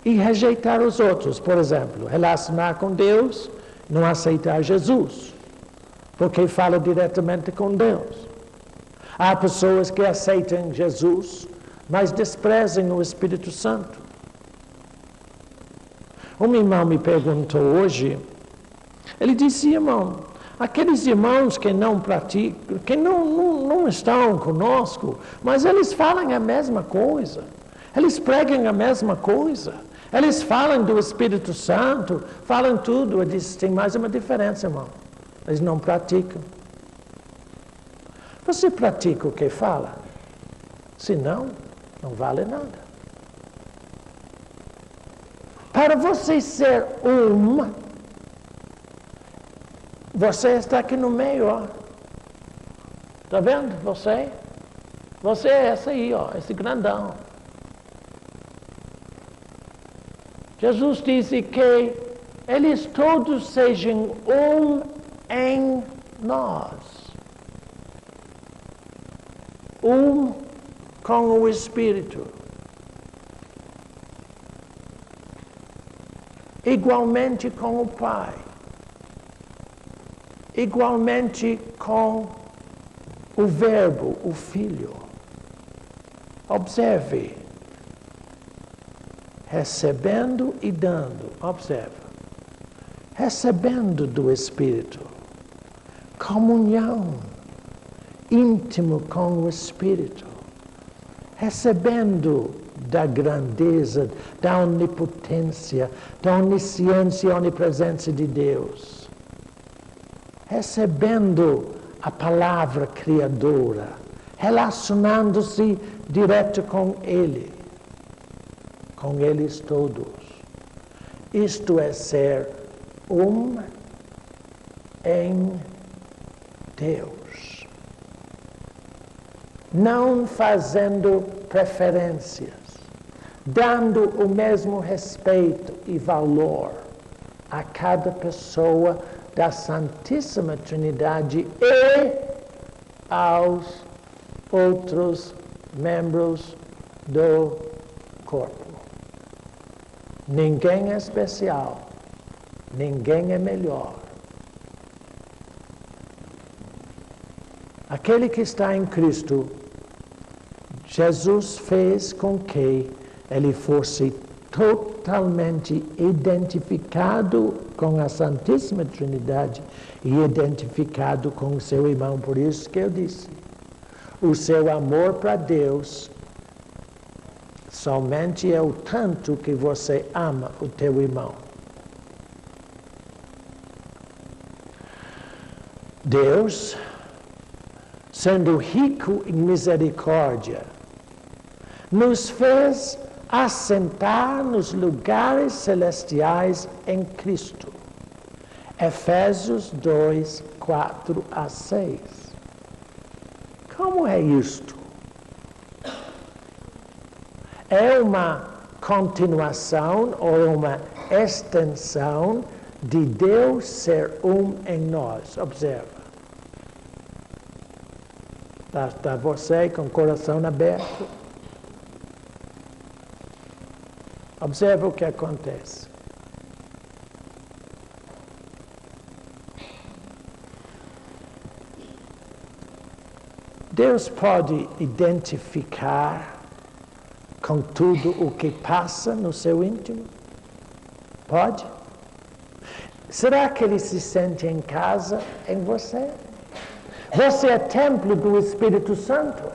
e rejeitar os outros. Por exemplo, relacionar com Deus, não aceitar Jesus, porque fala diretamente com Deus. Há pessoas que aceitam Jesus, mas desprezam o Espírito Santo. Um irmão me perguntou hoje, ele disse, irmão, aqueles irmãos que não praticam, que não estão conosco, mas eles falam a mesma coisa, eles pregam a mesma coisa, eles falam do Espírito Santo, falam tudo. Eu disse, tem mais uma diferença, irmão, eles não praticam. Você pratica o que fala? Se não vale nada. Para você ser você está aqui no meio, ó. Está vendo você? Você é essa aí, ó, esse grandão. Jesus disse que eles todos sejam um em nós. Um com o Espírito. Igualmente com o Pai. Igualmente com o Verbo, o Filho. Observe. Recebendo e dando. Observe. Recebendo do Espírito. Comunhão íntimo com o Espírito. Recebendo da grandeza, da onipotência, da onisciência e onipresença de Deus. Recebendo a palavra criadora, relacionando-se direto com Ele, com eles todos. Isto é ser um em Deus. Não fazendo preferências, dando o mesmo respeito e valor a cada pessoa da Santíssima Trindade e aos outros membros do corpo. Ninguém é especial, ninguém é melhor. Aquele que está em Cristo, Jesus fez com que ele fosse totalmente identificado com a Santíssima Trindade e identificado com o seu irmão. Por isso que eu disse, o seu amor para Deus somente é o tanto que você ama o teu irmão. Deus, sendo rico em misericórdia, nos fez assentar nos lugares celestiais em Cristo. Efésios 2, 4 a 6. Como é isto? É uma continuação ou uma extensão de Deus ser um em nós. Observa. Está você com o coração aberto? Observa o que acontece. Deus pode identificar com tudo o que passa no seu íntimo? Pode? Será que ele se sente em casa em você? Você é templo do Espírito Santo.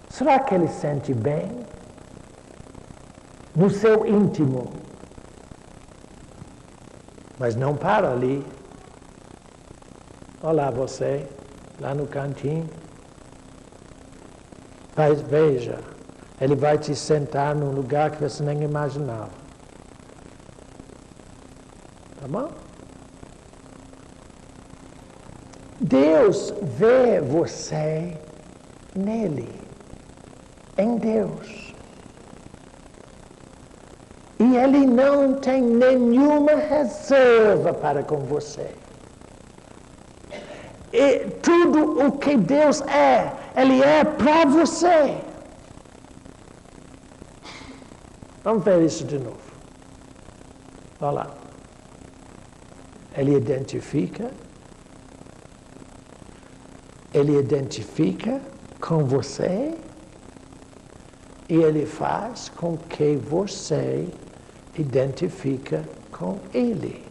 Será que ele sente bem? No seu íntimo. Mas não para ali. Olá você, lá no cantinho. Mas veja, ele vai te sentar num lugar que você nem imaginava. Tá bom? Deus vê você nele, em Deus. E ele não tem nenhuma reserva para com você. E tudo o que Deus é, ele é para você. Vamos ver isso de novo. Olha lá. Ele identifica com você e ele faz com que você identifica com ele.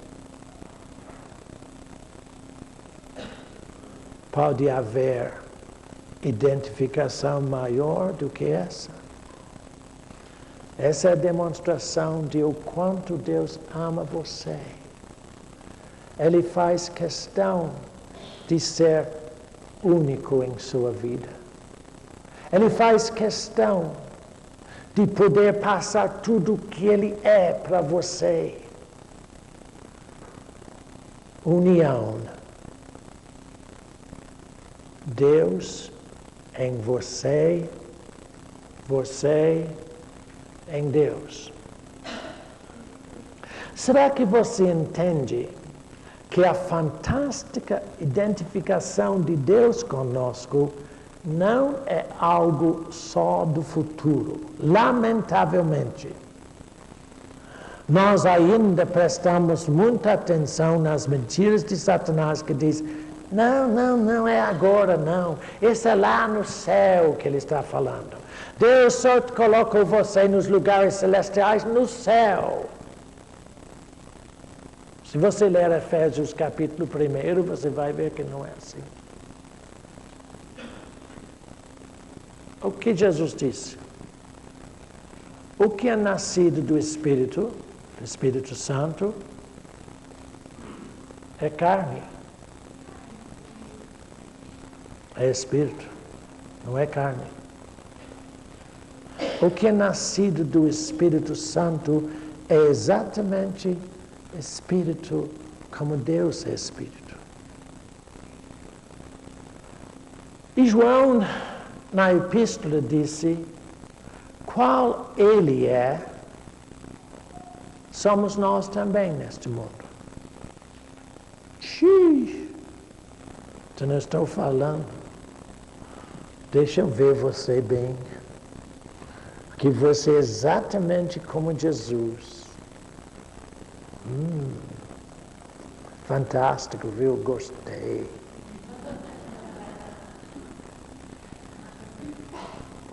Pode haver identificação maior do que essa? Essa é a demonstração de o quanto Deus ama você. Ele faz questão de ser único em sua vida. Ele faz questão de poder passar tudo o que ele é para você. União. Deus em você, você em Deus. Será que você entende que a fantástica identificação de Deus conosco não é algo só do futuro? Lamentavelmente, nós ainda prestamos muita atenção nas mentiras de Satanás que diz: não é agora não, isso é lá no céu que ele está falando. Deus só colocou você nos lugares celestiais no céu. Se você ler Efésios capítulo 1, você vai ver que não é assim. O que Jesus disse? O que é nascido do Espírito Santo, é carne. É Espírito, não é carne. O que é nascido do Espírito Santo é exatamente Espírito, como Deus é Espírito. E João, na epístola, disse: qual Ele é, somos nós também neste mundo. Xiii, eu não estou falando. Deixa eu ver você bem. Que você é exatamente como Jesus. Fantástico, viu? Gostei.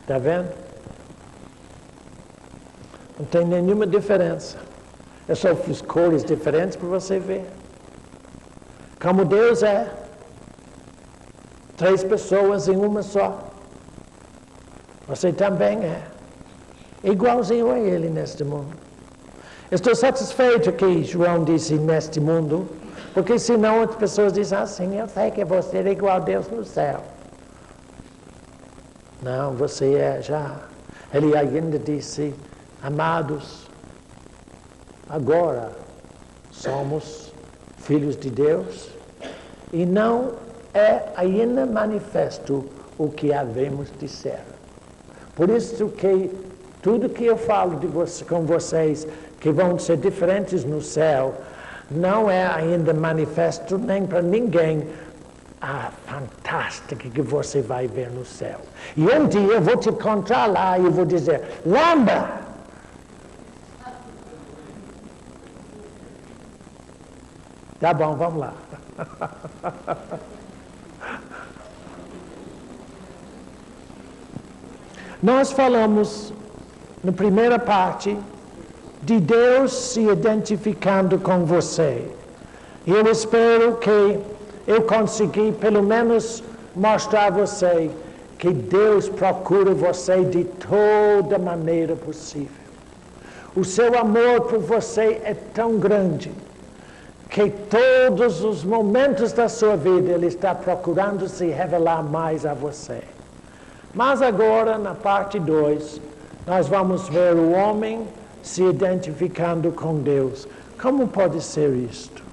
Está vendo? Não tem nenhuma diferença. Eu só fiz cores diferentes para você ver. Como Deus é. 3 pessoas em uma só. Você também é. Igualzinho a Ele neste mundo. Estou satisfeito que João disse neste mundo, porque senão as pessoas dizem assim, eu sei que você é igual a Deus no céu. Não, você é já. Ele ainda disse, amados, agora somos filhos de Deus e não é ainda manifesto o que havemos de ser. Por isso que tudo que eu falo com vocês, que vão ser diferentes no céu, não é ainda manifesto nem para ninguém. Fantástico que você vai ver no céu. E um dia eu vou te encontrar lá e eu vou dizer, Lamba! Tá bom, vamos lá. Nós falamos, na primeira parte, de Deus se identificando com você. Eu espero que eu consegui, pelo menos, mostrar a você que Deus procura você de toda maneira possível. O seu amor por você é tão grande que todos os momentos da sua vida Ele está procurando se revelar mais a você. Mas agora, na parte 2, nós vamos ver o homem se identificando com Deus. Como pode ser isto?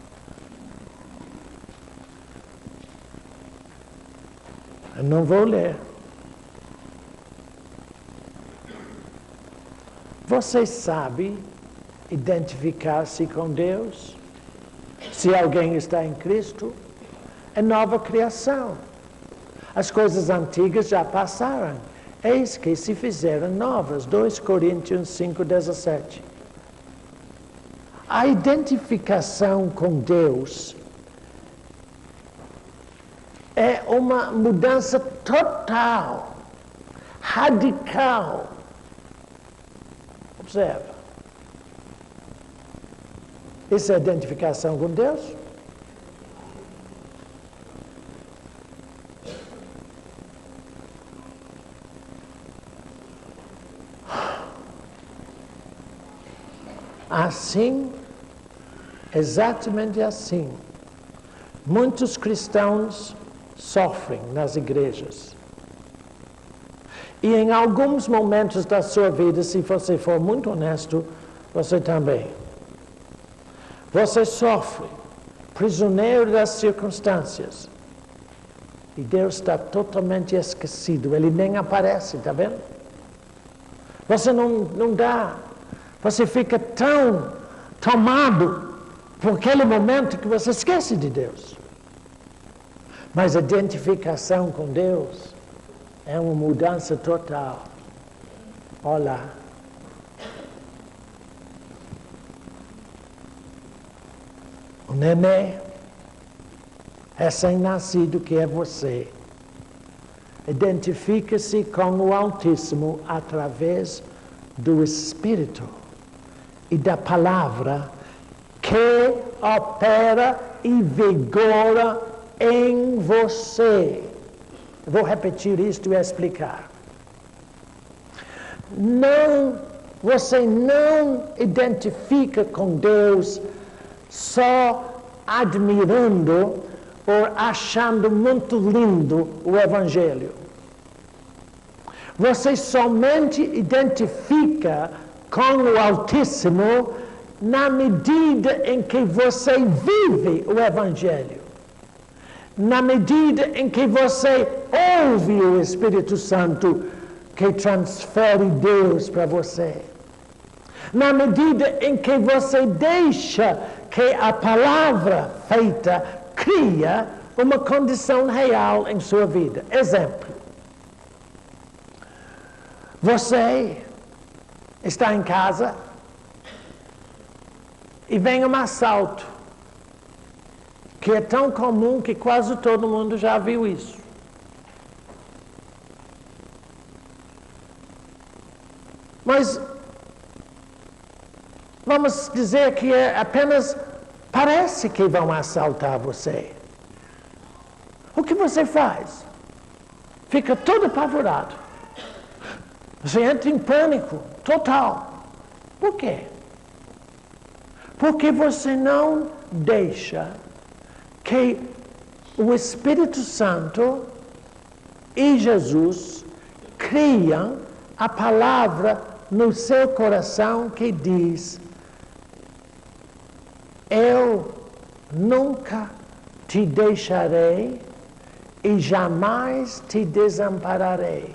Eu não vou ler. Você sabe identificar-se com Deus? Se alguém está em Cristo, é nova criação. As coisas antigas já passaram. Eis que se fizeram novas. 2 Coríntios 5:17. A identificação com Deus é uma mudança total, radical. Observa. Isso é identificação com Deus? Assim, exatamente assim, muitos cristãos sofrem nas igrejas. E em alguns momentos da sua vida, se você for muito honesto, você também. Você sofre, prisioneiro das circunstâncias. E Deus está totalmente esquecido, Ele nem aparece, está vendo? Você não dá. Você fica tão tomado por aquele momento que você esquece de Deus. Mas a identificação com Deus é uma mudança total. Olá. O neném, recém-nascido que é você, identifica-se com o Altíssimo através do Espírito e da palavra que opera e vigora em você. Vou repetir isto e explicar. Você não identifica com Deus só admirando ou achando muito lindo o Evangelho. Você somente identifica com o Altíssimo na medida em que você vive o Evangelho. Na medida em que você ouve o Espírito Santo que transfere Deus para você. Na medida em que você deixa que a palavra feita cria uma condição real em sua vida. Exemplo. Você está em casa e vem um assalto, que é tão comum que quase todo mundo já viu isso. Mas vamos dizer que apenas parece que vão assaltar você. O que você faz? Fica todo apavorado. Você entra em pânico total. Por quê? Porque você não deixa que o Espírito Santo e Jesus criam a palavra no seu coração que diz: eu nunca te deixarei e jamais te desampararei.